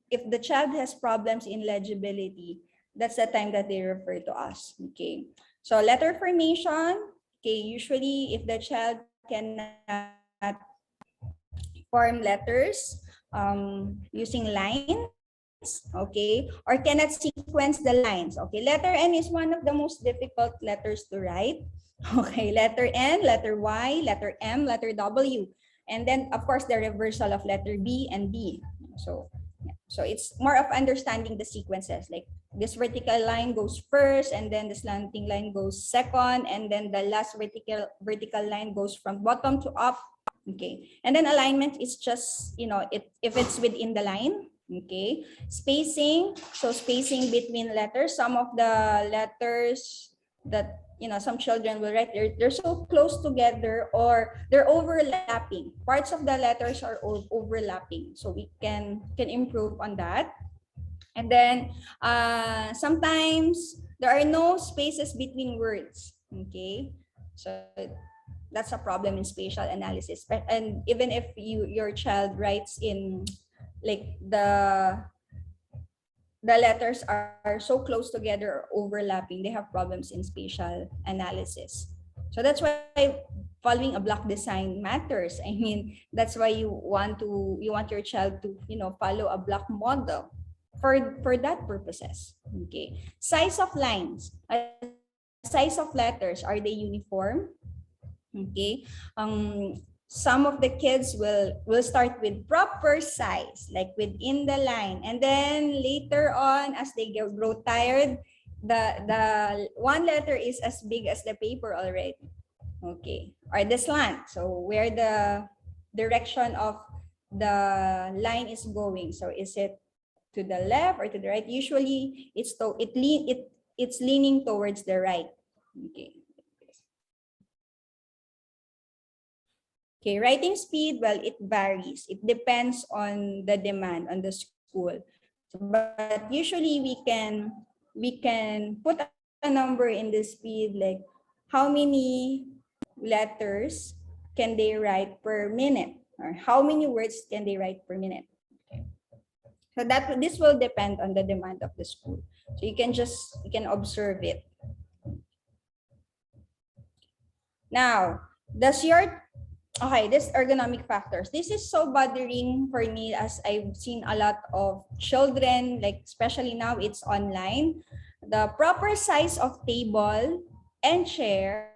if the child has problems in legibility, that's the time that they refer to us. Okay. So letter formation. Okay. Usually if the child cannot form letters using lines, okay, or cannot sequence the lines. Okay, letter N is one of the most difficult letters to write. Okay, letter N, letter Y, letter M, letter W, and then of course the reversal of letter B and D. So yeah. So it's more of understanding the sequences, like this vertical line goes first, and then the slanting line goes second, and then the last vertical line goes from bottom to up. Okay, and then alignment is just, if it's within the line. Okay, spacing, so spacing between letters. Some of the letters that some children will write, they're so close together or they're overlapping. Parts of the letters are overlapping, so we can improve on that. And then sometimes there are no spaces between words. Okay, so that's a problem in spatial analysis. And even if your child writes in, like, the letters are so close together or overlapping, they have problems in spatial analysis. So that's why following a block design matters. I mean, that's why you want your child to follow a block model for that purposes. Okay, size of lines, size of letters, are they uniform? Okay, some of the kids will start with proper size, like within the line, and then later on, as they grow tired, the one letter is as big as the paper already. Okay, or the slant, so where the direction of the line is going, so is it to the left or to the right? Usually it's leaning towards the right. Okay. Okay, writing speed, well, it varies. It depends on the demand on the school. But usually we can put a number in the speed, like how many letters can they write per minute, or how many words can they write per minute. Okay. So this will depend on the demand of the school. So you can observe it. Now, okay, this ergonomic factors. This is so bothering for me, as I've seen a lot of children, like especially now it's online. The proper size of table and chair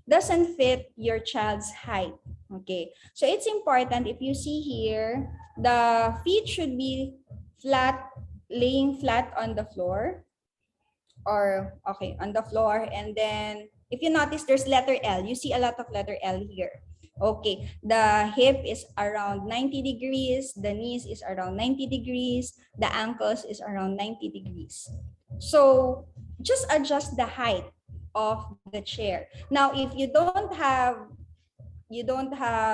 doesn't fit your child's height. Okay, so it's important, if you see here, the feet should be flat, laying flat on the floor, or okay, on the floor. And then if you notice, there's letter L. You see a lot of letter L here. Okay, the hip is around 90 degrees, the knees is around 90 degrees, the ankles is around 90 degrees. So just adjust the height of the chair. Now, if you don't have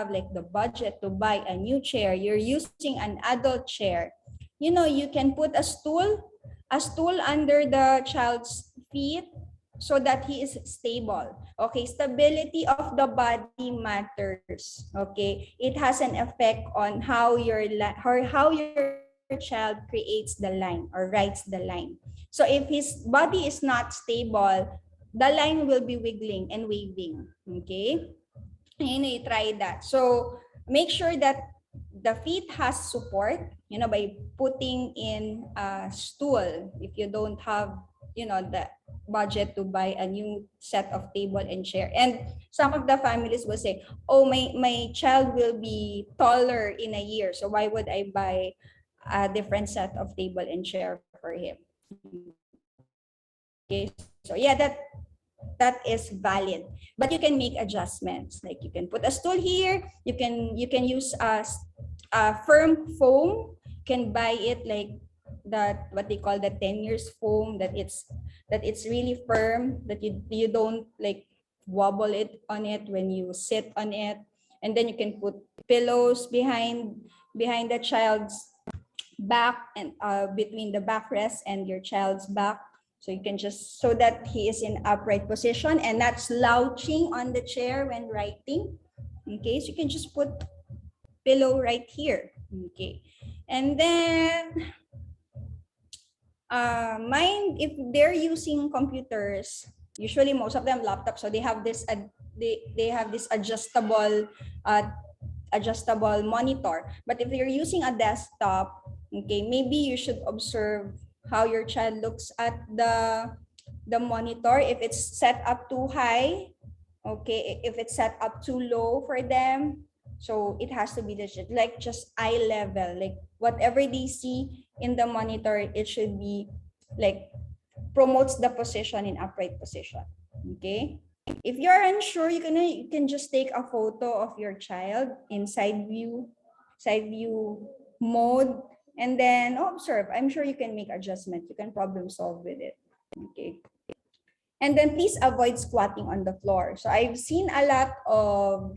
like the budget to buy a new chair, you're using an adult chair, you can put a stool under the child's feet, so that he is stable. Okay, stability of the body matters. Okay, it has an effect on how your child creates the line or writes the line. So if his body is not stable, the line will be wiggling and waving. Okay, you try that. So make sure that the feet has support, by putting in a stool. If you don't have the budget to buy a new set of table and chair. And some of the families will say, oh, my child will be taller in a year, so why would I buy a different set of table and chair for him? Okay, so yeah, that is valid, but you can make adjustments. Like you can put a stool here, you can use a firm foam, can buy it like that, what they call the 10 years foam, that it's really firm, that you don't like wobble it on it when you sit on it. And then you can put pillows behind the child's back, and between the backrest and your child's back, so you can just, so that he is in upright position and not slouching on the chair when writing. Okay, so you can just put pillow right here. Okay, and then mind if they're using computers, usually most of them laptops, so they have this they have this adjustable monitor. But if you're using a desktop, okay, maybe you should observe how your child looks at the monitor. If it's set up too high, okay, if it's set up too low for them, so it has to be just eye level, like whatever they see in the monitor, it should be like promotes the position in upright position. Okay, if you're unsure, you can just take a photo of your child in side view mode, and then observe. I'm sure you can make adjustments. You can problem solve with it. Okay. And then please avoid squatting on the floor. So I've seen a lot of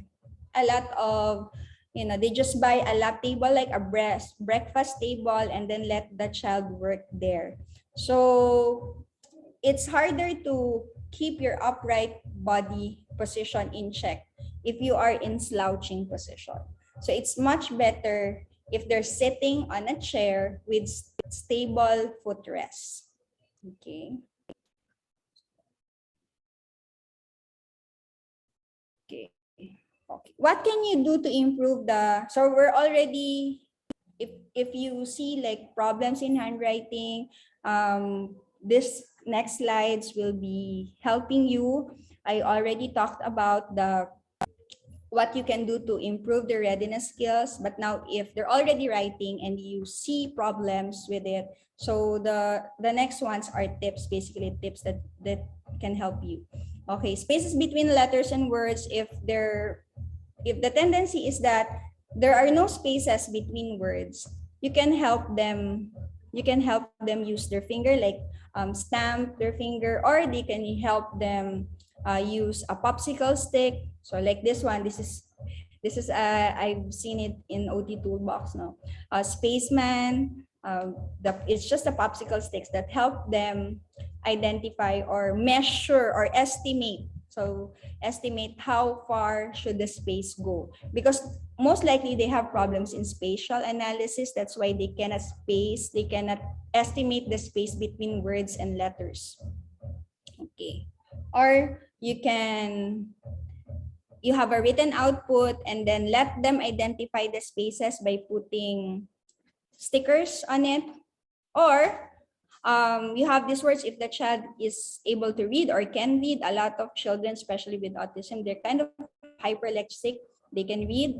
they just buy a lap table, like a breakfast table, and then let the child work there. So it's harder to keep your upright body position in check if you are in slouching position. So it's much better if they're sitting on a chair with stable footrest. Okay. Okay. Okay. What can you do to improve so we're already, if you see like problems in handwriting, this next slides will be helping you. I already talked about what you can do to improve the readiness skills, but now if they're already writing and you see problems with it, so the next ones are tips, basically tips that can help you. Okay, spaces between letters and words, if the tendency is that there are no spaces between words, you can help them use their finger, like stamp their finger, or they can help them use a popsicle stick. So like this one, this is I've seen it in OT Toolbox now. Spaceman, it's just the popsicle sticks that help them identify or measure or estimate. So estimate how far should the space go, because most likely they have problems in spatial analysis. That's why they cannot estimate the space between words and letters. Okay. Or you have a written output and then let them identify the spaces by putting stickers on it. Or you have these words, if the child is able to read or can read. A lot of children, especially with autism, they're kind of hyperlexic. They can read,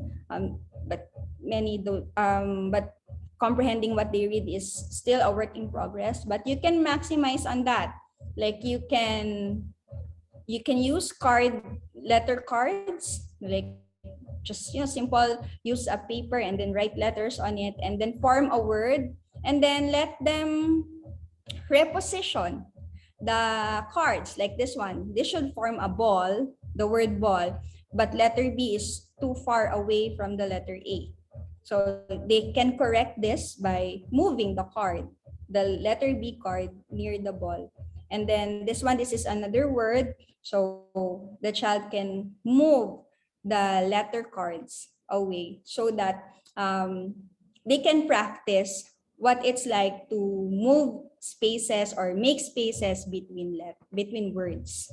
but many do. But comprehending what they read is still a work in progress. But you can maximize on that. Like you can use letter cards, like just simple, use a paper and then write letters on it, and then form a word, and then let them reposition the cards. Like this one, this should form a ball, the word ball, but letter B is too far away from the letter A. So they can correct this by moving the card, the letter B card, near the ball. And then this is another word. So the child can move the letter cards away, so that they can practice what it's like to move spaces or make spaces between words.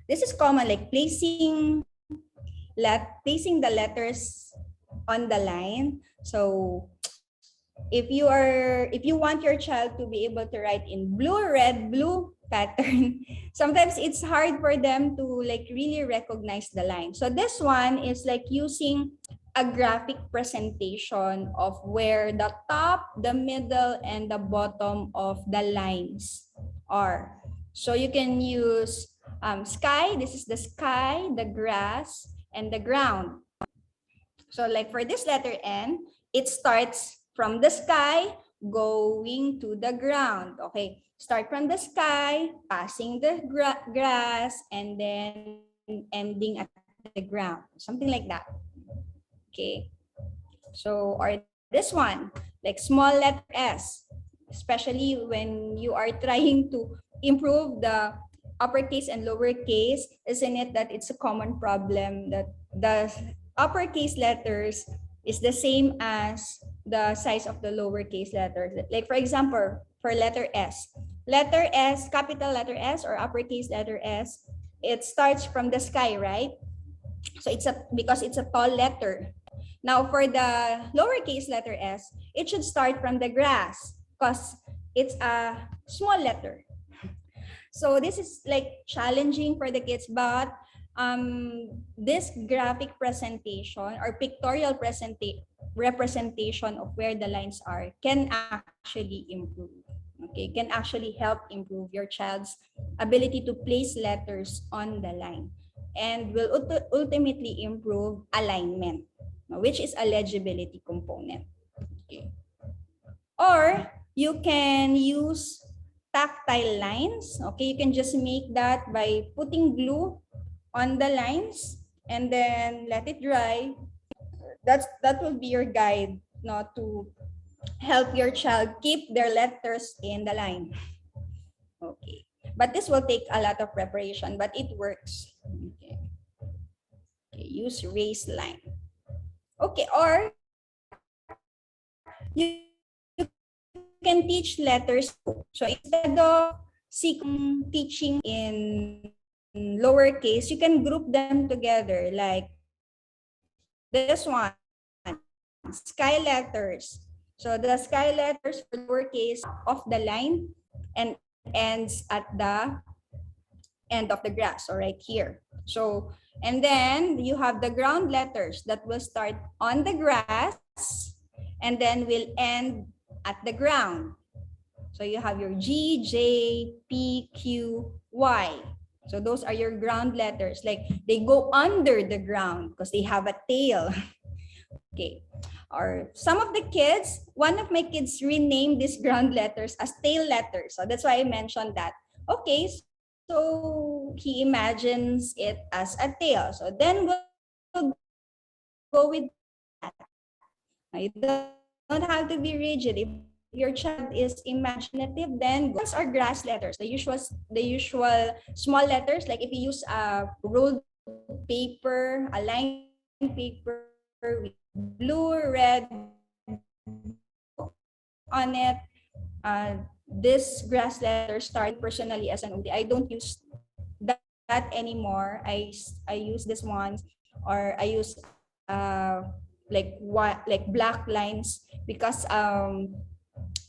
This is common, like placing the letters on the line. So if you want your child to be able to write in blue, red, blue pattern, sometimes it's hard for them to like really recognize the line. So this one is like using a graphic presentation of where the top, the middle, and the bottom of the lines are. So you can use sky. This is the sky, the grass, and the ground. So like for this letter N, it starts from the sky going to the ground. Okay, start from the sky, passing the grass, and then ending at the ground. Something like that. Okay, so or this one, like small letter S, especially when you are trying to improve the uppercase and lowercase, isn't it that it's a common problem that the uppercase letters is the same as the size of the lowercase letters. Like for example, for letter S, capital letter S or uppercase letter S, it starts from the sky, right? So because it's a tall letter. Now for the lowercase letter S, it should start from the grass because it's a small letter. So this is like challenging for the kids, but this graphic presentation or pictorial representation of where the lines are can actually improve. Okay, can actually help improve your child's ability to place letters on the line and will ultimately improve alignment, which is a legibility component. Okay. Or you can use tactile lines. Okay, you can just make that by putting glue on the lines and then let it dry. That will be your guide, not to help your child keep their letters in the line. Okay, but this will take a lot of preparation, but it works. Okay, okay. Use raised line. Okay, or you can teach letters. So instead of teaching in lowercase, you can group them together like this one, sky letters. So the sky letters for lowercase of the line and ends at the end of the grass, or right here. So, and then you have the ground letters that will start on the grass and then will end at the ground. So you have your G, J, P, Q, Y. So those are your ground letters. Like they go under the ground because they have a tail. Okay. Or some of the kids, one of my kids renamed these ground letters as tail letters. So that's why I mentioned that. Okay, so he imagines it as a tail. So then we'll go with that. You don't have to be rigid. If your child is imaginative, then ones are grass letters, the usual small letters. Like if you use a rolled paper, a lined paper with blue, red on it, this grass letter started personally as an OD. I don't use that anymore. I use this ones, or I use like black lines because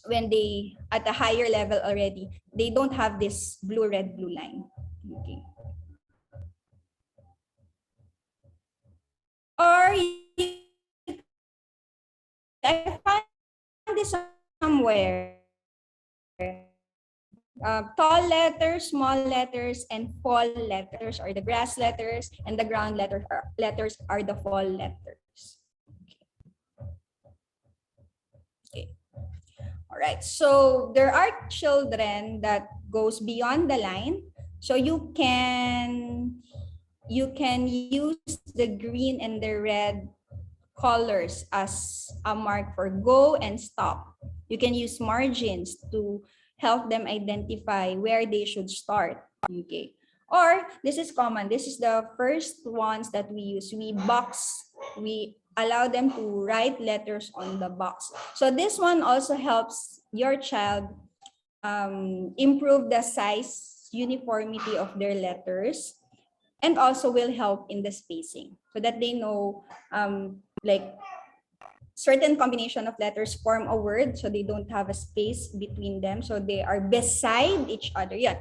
when they at a higher level already, they don't have this blue, red, blue line. Okay. Or I found this somewhere. Tall letters, small letters, and fall letters are the grass letters, and the ground letters are the fall letters. Okay. All right. So there are children that goes beyond the line. So you can use the green and the red colors as a mark for go and stop. You can use margins to help them identify where they should start. Okay. Or this is common. This is the first ones that we use. We allow them to write letters on the box. So this one also helps your child improve the size uniformity of their letters, and also will help in the spacing so that they know like certain combination of letters form a word, so they don't have a space between them, so they are beside each other. Yeah.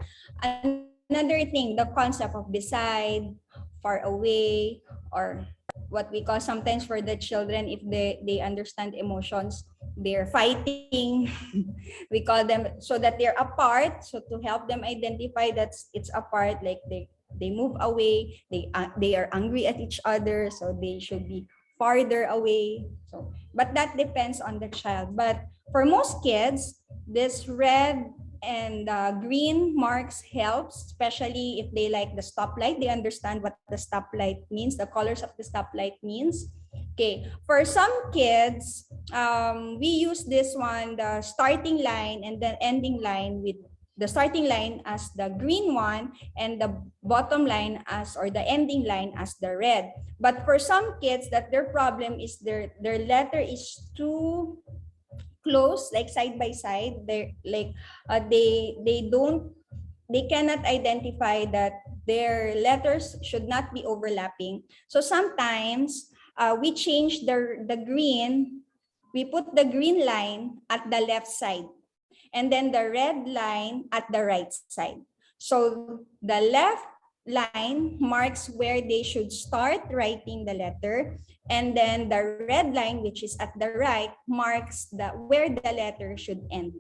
Another thing, the concept of beside, far away, or what we call sometimes for the children, if they understand emotions, they're fighting. We call them so that they're apart, so to help them identify that it's apart, like they move away, they are angry at each other, so they should be farther away. So but that depends on the child. But for most kids, this red and green marks helps, especially if they like the stoplight, they understand what the stoplight means, the colors of the stoplight means. Okay, for some kids, we use this one, the starting line and the ending line, with the starting line as the green one and the bottom line as, or the ending line as the red. But for some kids, that their problem is their letter is too close, like side by side. They're like they cannot identify that their letters should not be overlapping. So sometimes we change the green, we put the green line at the left side and then the red line at the right side. So the left line marks where they should start writing the letter, and then the red line, which is at the right, marks where the letter should end.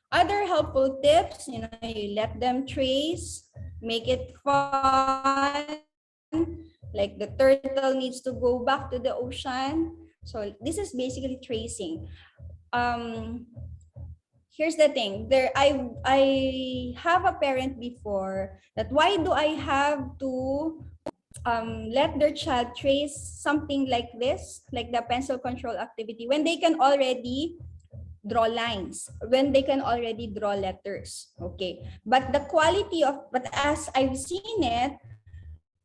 Other helpful tips, you let them trace, make it fun. Like the turtle needs to go back to the ocean. So this is basically tracing. Here's the thing. I have a parent before that why do I have to let their child trace something like this, like the pencil control activity, when they can already draw lines, when they can already draw letters. Okay, but the quality of, but as I've seen it,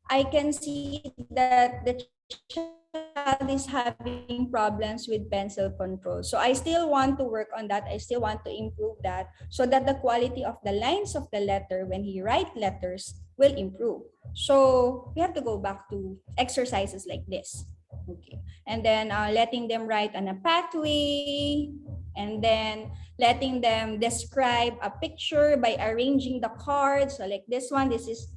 I can see that the child is having problems with pencil control. So I still want to work on that. I still want to improve that so that the quality of the lines of the letter when he writes letters will improve. So we have to go back to exercises like this. Okay, and then letting them write on a pathway, and then letting them describe a picture by arranging the cards. So like this one, this is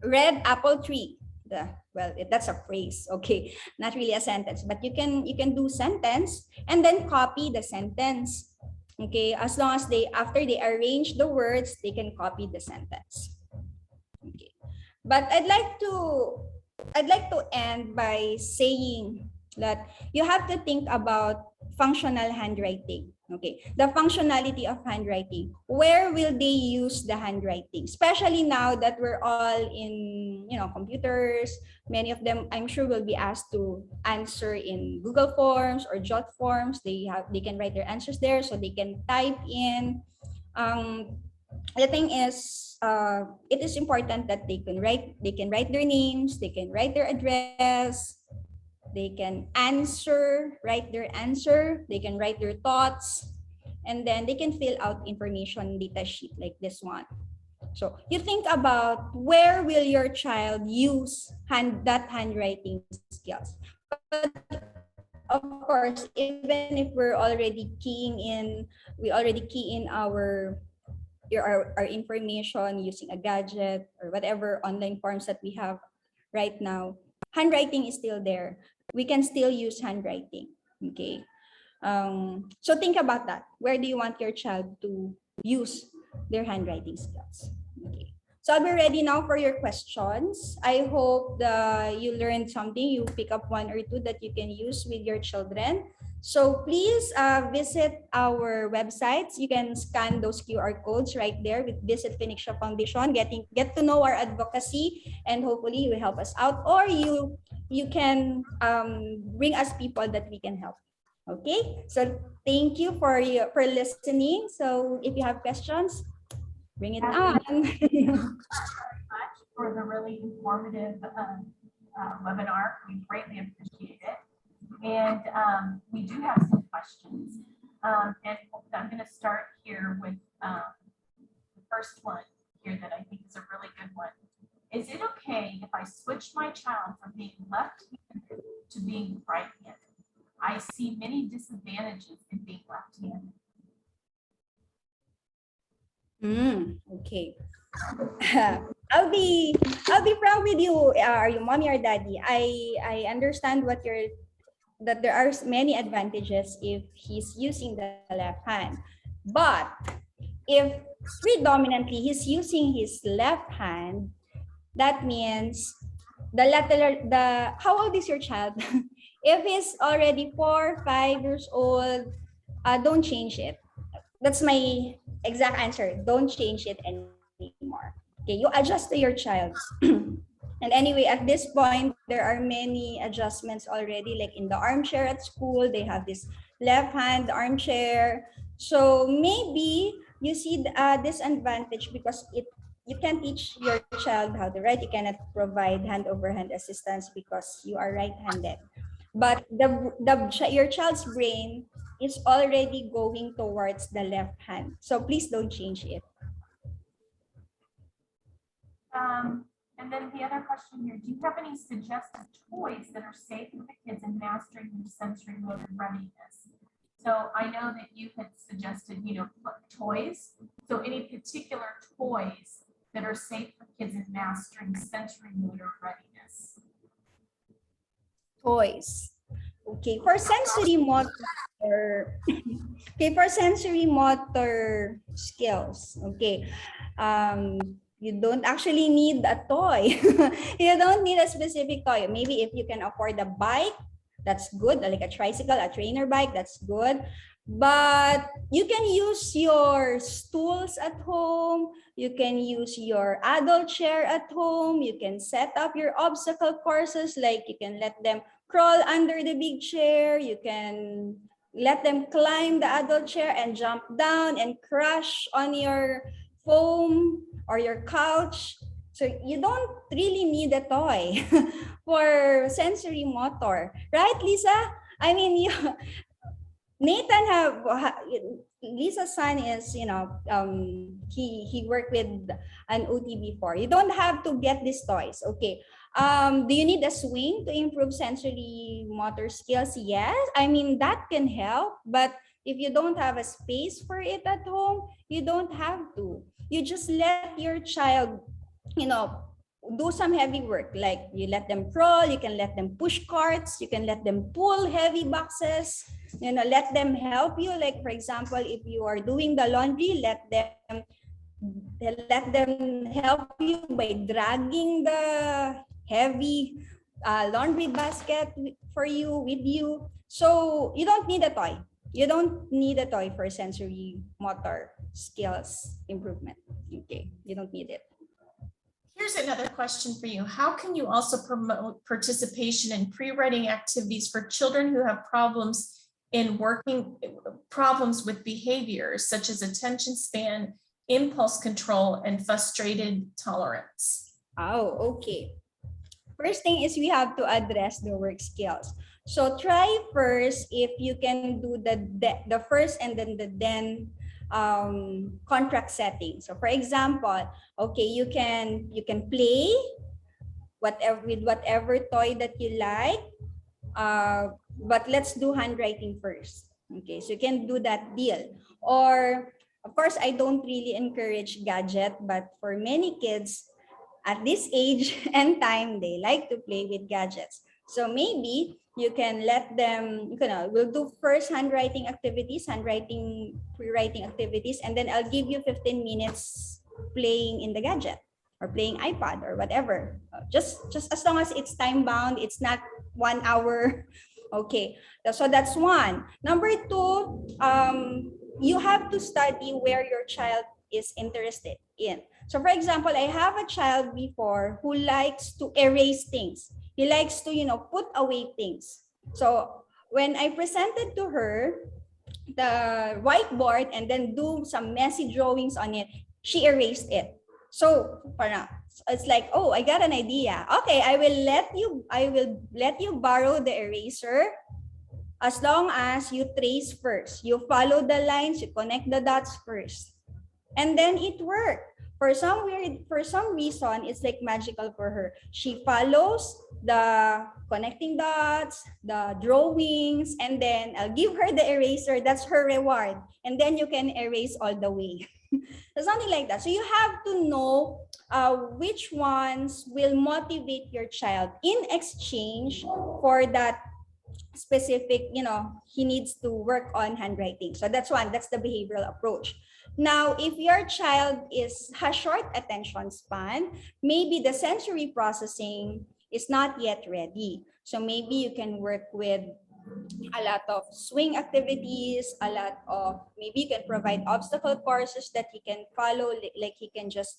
red apple tree. That's a phrase, okay, not really a sentence, but you can do sentence and then copy the sentence. Okay, as long as after they arrange the words, they can copy the sentence. Okay, but I'd like to end by saying that you have to think about functional handwriting. Okay, the functionality of handwriting. Where will they use the handwriting? Especially now that we're all in, computers. Many of them, I'm sure, will be asked to answer in Google Forms or Jot Forms. They can write their answers there, so they can type in. The thing is, it is important that they can write their names, they can write their address, they can write their answer, they can write their thoughts, and then they can fill out information data sheet like this one. So you think about where will your child use that handwriting skills. But of course, even if we already key in our information using a gadget or whatever online forms that we have right now, handwriting is still there. We can still use handwriting. Okay. So think about that. Where do you want your child to use their handwriting skills? Okay. So I'll be ready now for your questions. I hope that you learned something. You pick up one or two that you can use with your children. So please visit our websites. You can scan those QR codes right there with Visit Phoenix Foundation. Get to know our advocacy, and hopefully you will help us out, or you can bring us people that we can help. Okay, so thank you for listening. So if you have questions, bring it on. Thank you very much for the really informative webinar. We greatly appreciate it. And we do have some questions. And I'm going to start here with the first one here that I think is a really good one. Is it okay if I switch my child from being left-handed to being right-handed? I see many disadvantages in being left-handed. Okay. I'll be frank with you. Are you mommy or daddy? I understand that there are many advantages if he's using the left hand, but if predominantly he's using his left hand, that means how old is your child? If he's already 4, 5 years old, don't change it. That's my exact answer. Don't change it anymore. Okay, you adjust to your child. And anyway, at this point, there are many adjustments already, like in the armchair at school, they have this left hand armchair. So maybe you see this advantage because you can teach your child how to write. You cannot provide hand over hand assistance because you are right-handed. But your child's brain is already going towards the left hand. So please don't change it. And then the other question here, do you have any suggested toys that are safe for the kids in mastering their sensory motor readiness? So I know that you had suggested, toys. So any particular toys that are safe for kids in mastering sensory motor readiness? Toys. Okay, for sensory motor, skills, okay. You don't actually need a toy. You don't need a specific toy. Maybe if you can afford a bike, that's good. Like a tricycle, a trainer bike, that's good. But you can use your stools at home. You can use your adult chair at home. You can set up your obstacle courses, like you can let them crawl under the big chair. You can let them climb the adult chair and jump down and crash on your foam or your couch. So you don't really need a toy for sensory motor, right, Lisa? I mean, Lisa's son is, he worked with an OT before. You don't have to get these toys, okay? Do you need a swing to improve sensory motor skills? Yes, I mean, that can help, but if you don't have a space for it at home, you don't have to. You just let your child, do some heavy work. Like you let them crawl, you can let them push carts, you can let them pull heavy boxes, let them help you. Like for example, if you are doing the laundry, let them help you by dragging the heavy laundry basket with you. So you don't need a toy. You don't need a toy for sensory motor skills improvement. Okay, you don't need it. Here's another question for you. How can you also promote participation in pre-writing activities for children who have problems with behaviors such as attention span, impulse control, and frustrated tolerance? Oh, okay. First thing is we have to address the work skills. So try first if you can do the first and then the contract setting. So for example, okay, you can play with whatever toy that you like, but let's do handwriting first. Okay, so you can do that deal. Or of course, I don't really encourage gadget, but for many kids at this age and time, they like to play with gadgets. So maybe you can let them, we'll do first handwriting pre-writing activities, and then I'll give you 15 minutes playing in the gadget or playing iPad or whatever. Just as long as it's time bound, it's not 1 hour. Okay, so that's one. Number two, you have to study where your child is interested in. So for example, I have a child before who likes to erase things. He likes to, put away things. So when I presented to her the whiteboard and then do some messy drawings on it, she erased it. So it's like, oh, I got an idea. Okay, I will let you borrow the eraser as long as you trace first. You follow the lines, you connect the dots first. And then it worked. For some reason, it's like magical for her. She follows the connecting dots, the drawings, and then I'll give her the eraser. That's her reward. And then you can erase all the way. So something like that. So you have to know which ones will motivate your child in exchange for that specific, he needs to work on handwriting. So that's one, that's the behavioral approach. Now, if your child has short attention span, maybe the sensory processing is not yet ready. So maybe you can work with a lot of swing activities, maybe you can provide obstacle courses that he can follow, like he can just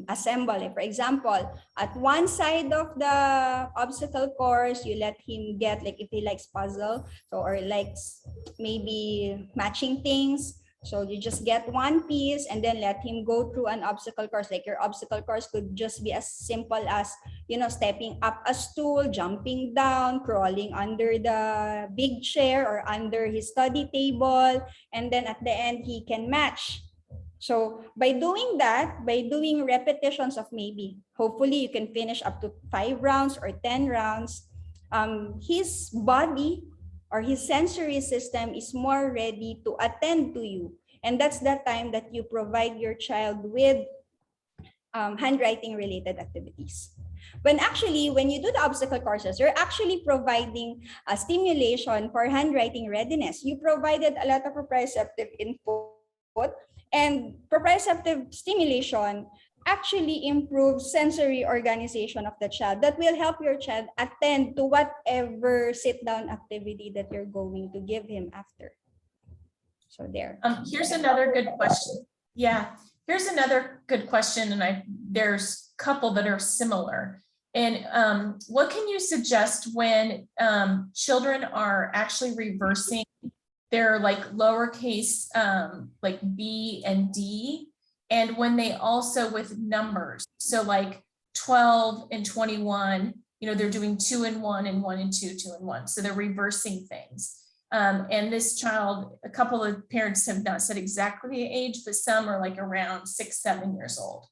assemble it. For example, at one side of the obstacle course, you let him get, like if he likes puzzle, or likes maybe matching things. So you just get one piece and then let him go through an obstacle course. Like your obstacle course could just be as simple as, stepping up a stool, jumping down, crawling under the big chair or under his study table. And then at the end, he can match. So by doing that, by doing repetitions of hopefully you can finish up to 5 rounds or 10 rounds, his body or his sensory system is more ready to attend to you. And that's the time that you provide your child with handwriting related activities. When you do the obstacle courses, you're actually providing a stimulation for handwriting readiness. You provided a lot of proprioceptive input, and proprioceptive stimulation actually improves sensory organization of the child. That will help your child attend to whatever sit-down activity that you're going to give him after. So there. Here's another good question. Yeah, here's another good question, and there's a couple that are similar. And what can you suggest when children are actually reversing their like lowercase like B and D, and when they also with numbers, so like 12 and 21, they're doing 2 and 1 and 1 and 2, 2 and 1. So they're reversing things. And this child, a couple of parents have not said exactly the age, but some are like around 6, 7 years old.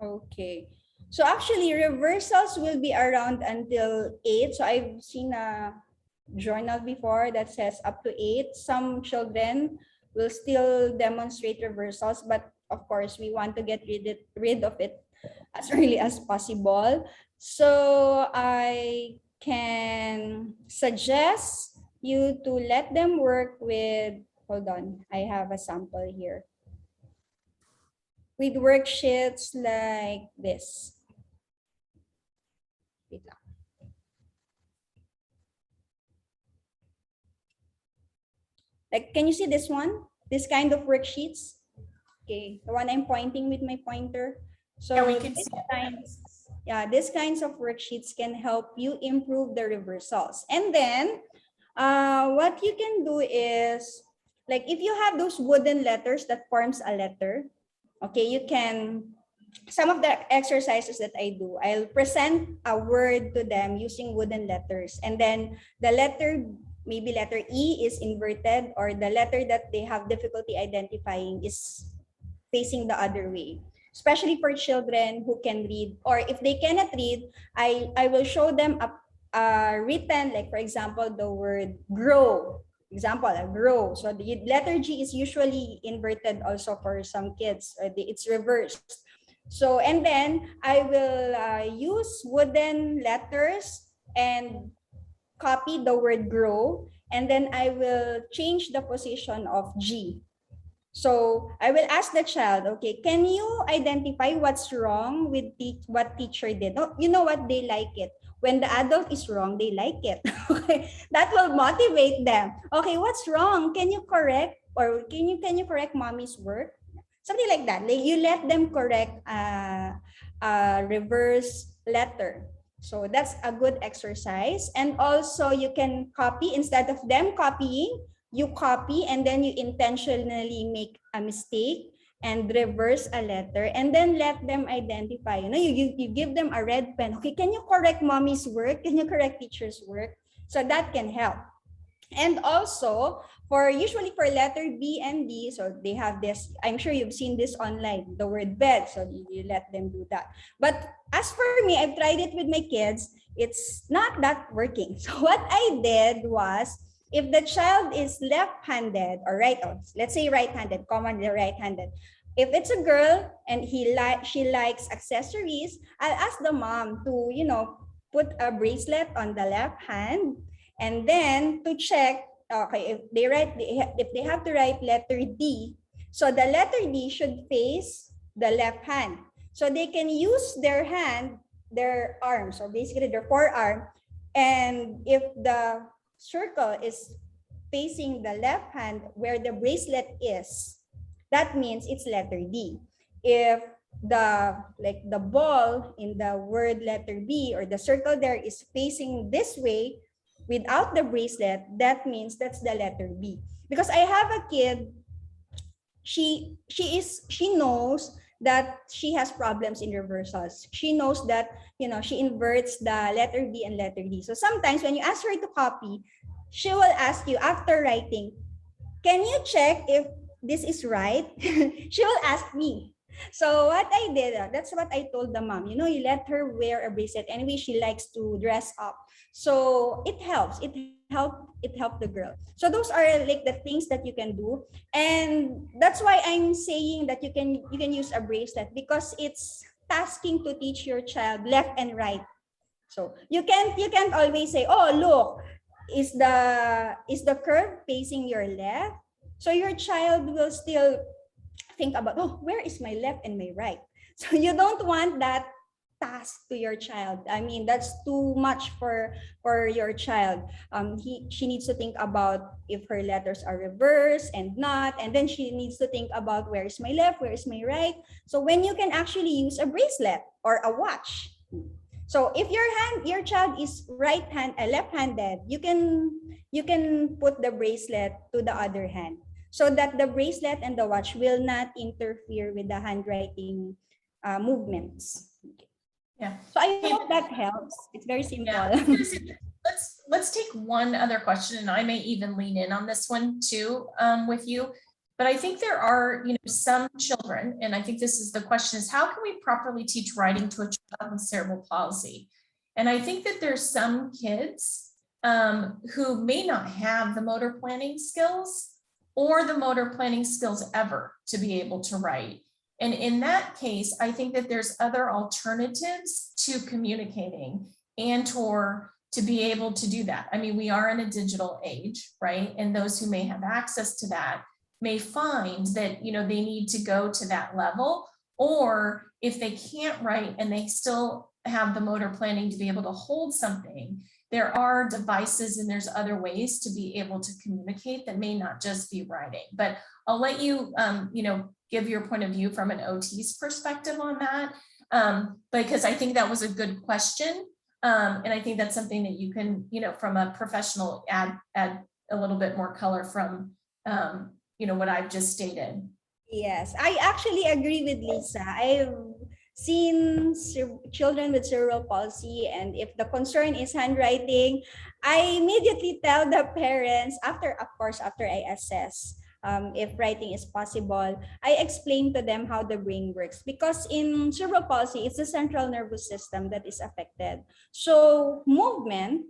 Okay. So actually reversals will be around until 8. So I've seen a journal before that says up to 8. Some children will still demonstrate reversals, but of course we want to get rid of it as early as possible. So I can suggest you to let them work with, hold on, I have a sample here, with worksheets like this. Wait lang. Like, can you see this one? This kind of worksheets? Okay, the one I'm pointing with my pointer. So Yeah, we can see these kinds of worksheets can help you improve the reversals. And then what you can do is, like if you have those wooden letters that forms a letter, okay, you can, some of the exercises that I do, I'll present a word to them using wooden letters, and then the letter, maybe letter E is inverted, or the letter that they have difficulty identifying is facing the other way. Especially for children who can read, or if they cannot read, I will show them a written, like for example, the word grow. Example, grow. So the letter G is usually inverted also for some kids. It's reversed. So, and then I will use wooden letters and copy the word grow, and then I will change the position of G. So I will ask the child, okay, can you identify what's wrong with what teacher did? Oh, you know what? They like it. When the adult is wrong, they like it. Okay, that will motivate them. Okay, what's wrong? Can you correct, or can you correct mommy's work? Something like that. Like you let them correct a reverse letter. So that's a good exercise. And also you can copy, instead of them copying, you copy and then you intentionally make a mistake and reverse a letter, and then let them identify. You give them a red pen. Okay, can you correct mommy's work? Can you correct teacher's work? So that can help. And also, usually for letter B and D, so they have this, I'm sure you've seen this online, the word bed, so you let them do that. But as for me, I've tried it with my kids, it's not that working. So what I did was, if the child is left-handed or right, or let's say right-handed, commonly right-handed, if it's a girl and she likes accessories, I'll ask the mom to, put a bracelet on the left hand, and then to check, okay, if they have to write letter D, so the letter D should face the left hand. So they can use their hand, their arms, or basically their forearm. And if the circle is facing the left hand where the bracelet is, that means it's letter D. If the ball in the word letter B, or the circle there, is facing this way without the bracelet, that means that's the letter B. Because I have a kid, she knows that she has problems in reversals. She knows that, she inverts the letter B and letter D. So sometimes when you ask her to copy, she will ask you after writing, can you check if this is right? She will ask me. So what I did, that's what I told the mom. You let her wear a bracelet. Anyway, she likes to dress up. So it helps. It helped the girl. So those are like the things that you can do. And that's why I'm saying that you can use a bracelet, because it's tasking to teach your child left and right. So you can't always say, oh, look, is the curve facing your left? So your child will still think about, oh, where is my left and my right? So you don't want that task to your child. I mean, that's too much for your child. She needs to think about if her letters are reversed and not, and then she needs to think about where is my left, where is my right. So when you can actually use a bracelet or a watch. So if your child is left-handed, you can put the bracelet to the other hand, so that the bracelet and the watch will not interfere with the handwriting movements. Yeah. So I hope that helps. It's very simple. Yeah. Let's take one other question, and I may even lean in on this one too with you. But I think there are, some children, and I think this is the question, is how can we properly teach writing to a child with cerebral palsy? And I think that there's some kids who may not have the motor planning skills or the motor planning skills ever to be able to write. And in that case, I think that there's other alternatives to communicating and or to be able to do that. I mean, we are in a digital age, right? And those who may have access to that may find that, they need to go to that level, or if they can't write and they still have the motor planning to be able to hold something, there are devices and there's other ways to be able to communicate that may not just be writing. But I'll let you, give your point of view from an OT's perspective on that, because I think that was a good question. And I think that's something that you can, from a professional, add a little bit more color from, what I've just stated. Yes, I actually agree with Lisa. I've seen children with cerebral palsy, and if the concern is handwriting, I immediately tell the parents, after I assess if writing is possible, I explain to them how the brain works, because in cerebral palsy, it's the central nervous system that is affected. So movement,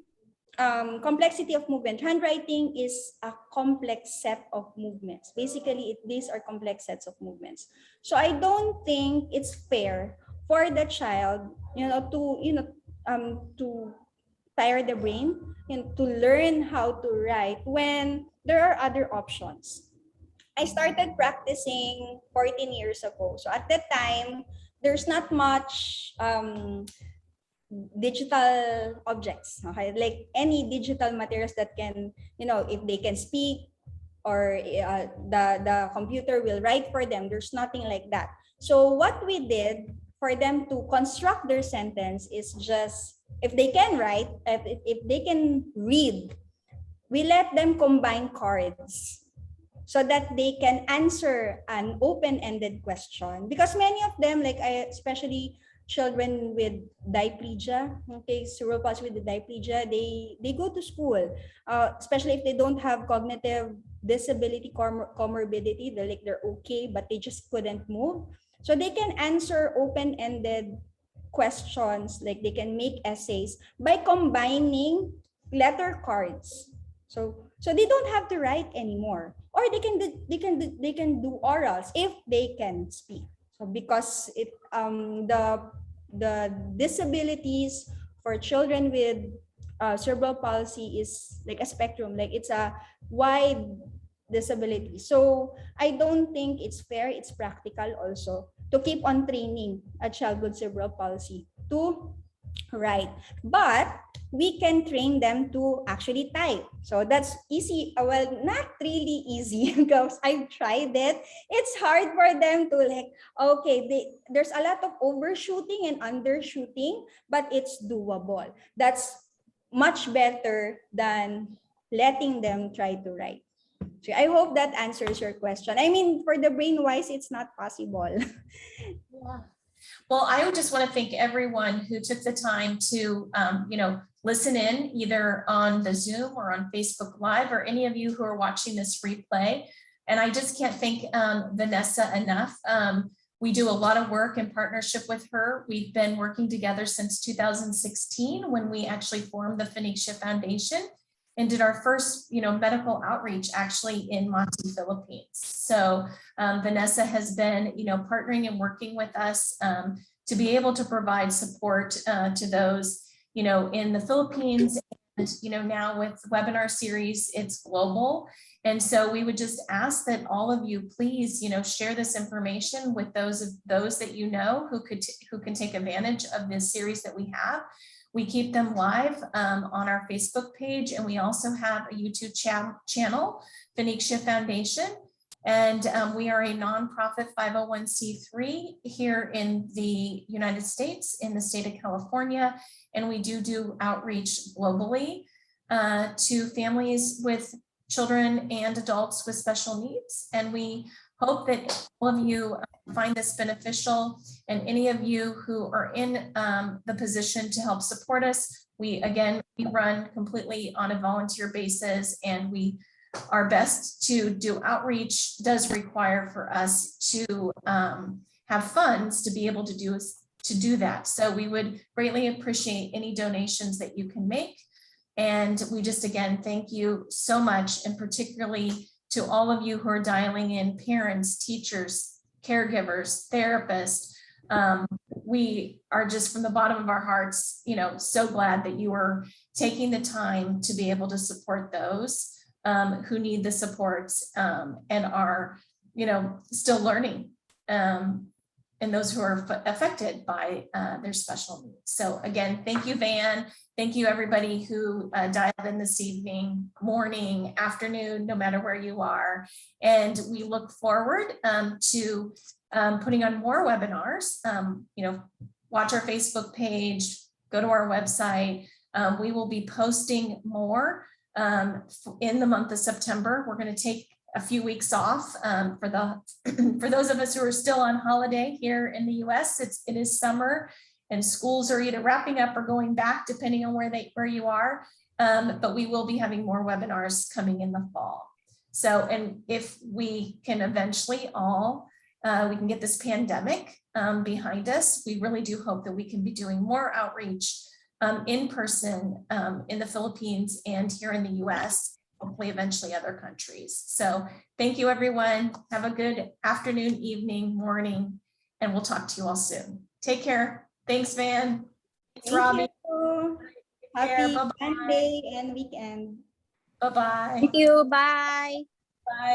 complexity of movement, handwriting is a complex set of movements. Basically, these are complex sets of movements. So I don't think it's fair for the child, to tire the brain and to learn how to write when there are other options. I started practicing 14 years ago. So at that time, there's not much digital objects, okay? Like any digital materials that can, if they can speak, or the computer will write for them. There's nothing like that. So what we did for them to construct their sentence is just, if they can write, if they can read, we let them combine cards so that they can answer an open-ended question. Because many of them, especially children with diplegia, okay, cerebral palsy with the diplegia, they go to school, especially if they don't have cognitive disability comorbidity, they're okay, but they just couldn't move. So they can answer open-ended questions, like they can make essays by combining letter cards. So they don't have to write anymore, or they can do orals if they can speak. So because the disabilities for children with cerebral palsy is like a spectrum, like it's a wide disability. So I don't think it's fair, it's practical also to keep on training a child with cerebral palsy to write. But we can train them to actually type. So that's easy. Well, not really easy because I've tried it. It's hard for them to like, okay, there's a lot of overshooting and undershooting, but it's doable. That's much better than letting them try to write. So I hope that answers your question. I mean, for the brain wise, it's not possible. Yeah. Well, I would just want to thank everyone who took the time to, listen in either on the Zoom or on Facebook Live, or any of you who are watching this replay. And I just can't thank Vanessa enough. We do a lot of work in partnership with her. We've been working together since 2016 when we actually formed the Phoenicia Foundation and did our first, medical outreach actually in Monte, Philippines. So Vanessa has been, partnering and working with us to be able to provide support to those, in the Philippines. And, now with webinar series, it's global. And so we would just ask that all of you please, share this information with those that who can take advantage of this series that we have. We keep them live on our Facebook page, and we also have a YouTube channel, Phoenicia Foundation. And we are a nonprofit 501c3 here in the United States, in the state of California. And we do outreach globally to families with children and adults with special needs. And we hope that all of you find this beneficial, and any of you who are in the position to help support us. We run completely on a volunteer basis, and our best to do outreach does require for us to have funds to be able to do that. So we would greatly appreciate any donations that you can make. And we just, again, thank you so much, and particularly to all of you who are dialing in, parents, teachers, caregivers, therapists. We are just, from the bottom of our hearts, so glad that you are taking the time to be able to support those who need the supports and are, still learning, and those who are affected by their special needs. So again, thank you, Van. Thank you, everybody who dialed in this evening, morning, afternoon, no matter where you are. And we look forward to putting on more webinars. Watch our Facebook page, go to our website. We will be posting more in the month of September. We're going to take a few weeks off for those of us who are still on holiday here in the US. It is summer, and schools are either wrapping up or going back, depending on where you are. But we will be having more webinars coming in the fall. So, and if we can eventually we can get this pandemic behind us, we really do hope that we can be doing more outreach in person in the Philippines and here in the US, hopefully eventually other countries. So thank you, everyone. Have a good afternoon, evening, morning, and we'll talk to you all soon. Take care. Thanks, Van. Thanks, Robbie. You. Happy Monday and weekend. Bye-bye. Thank you. Bye. Bye.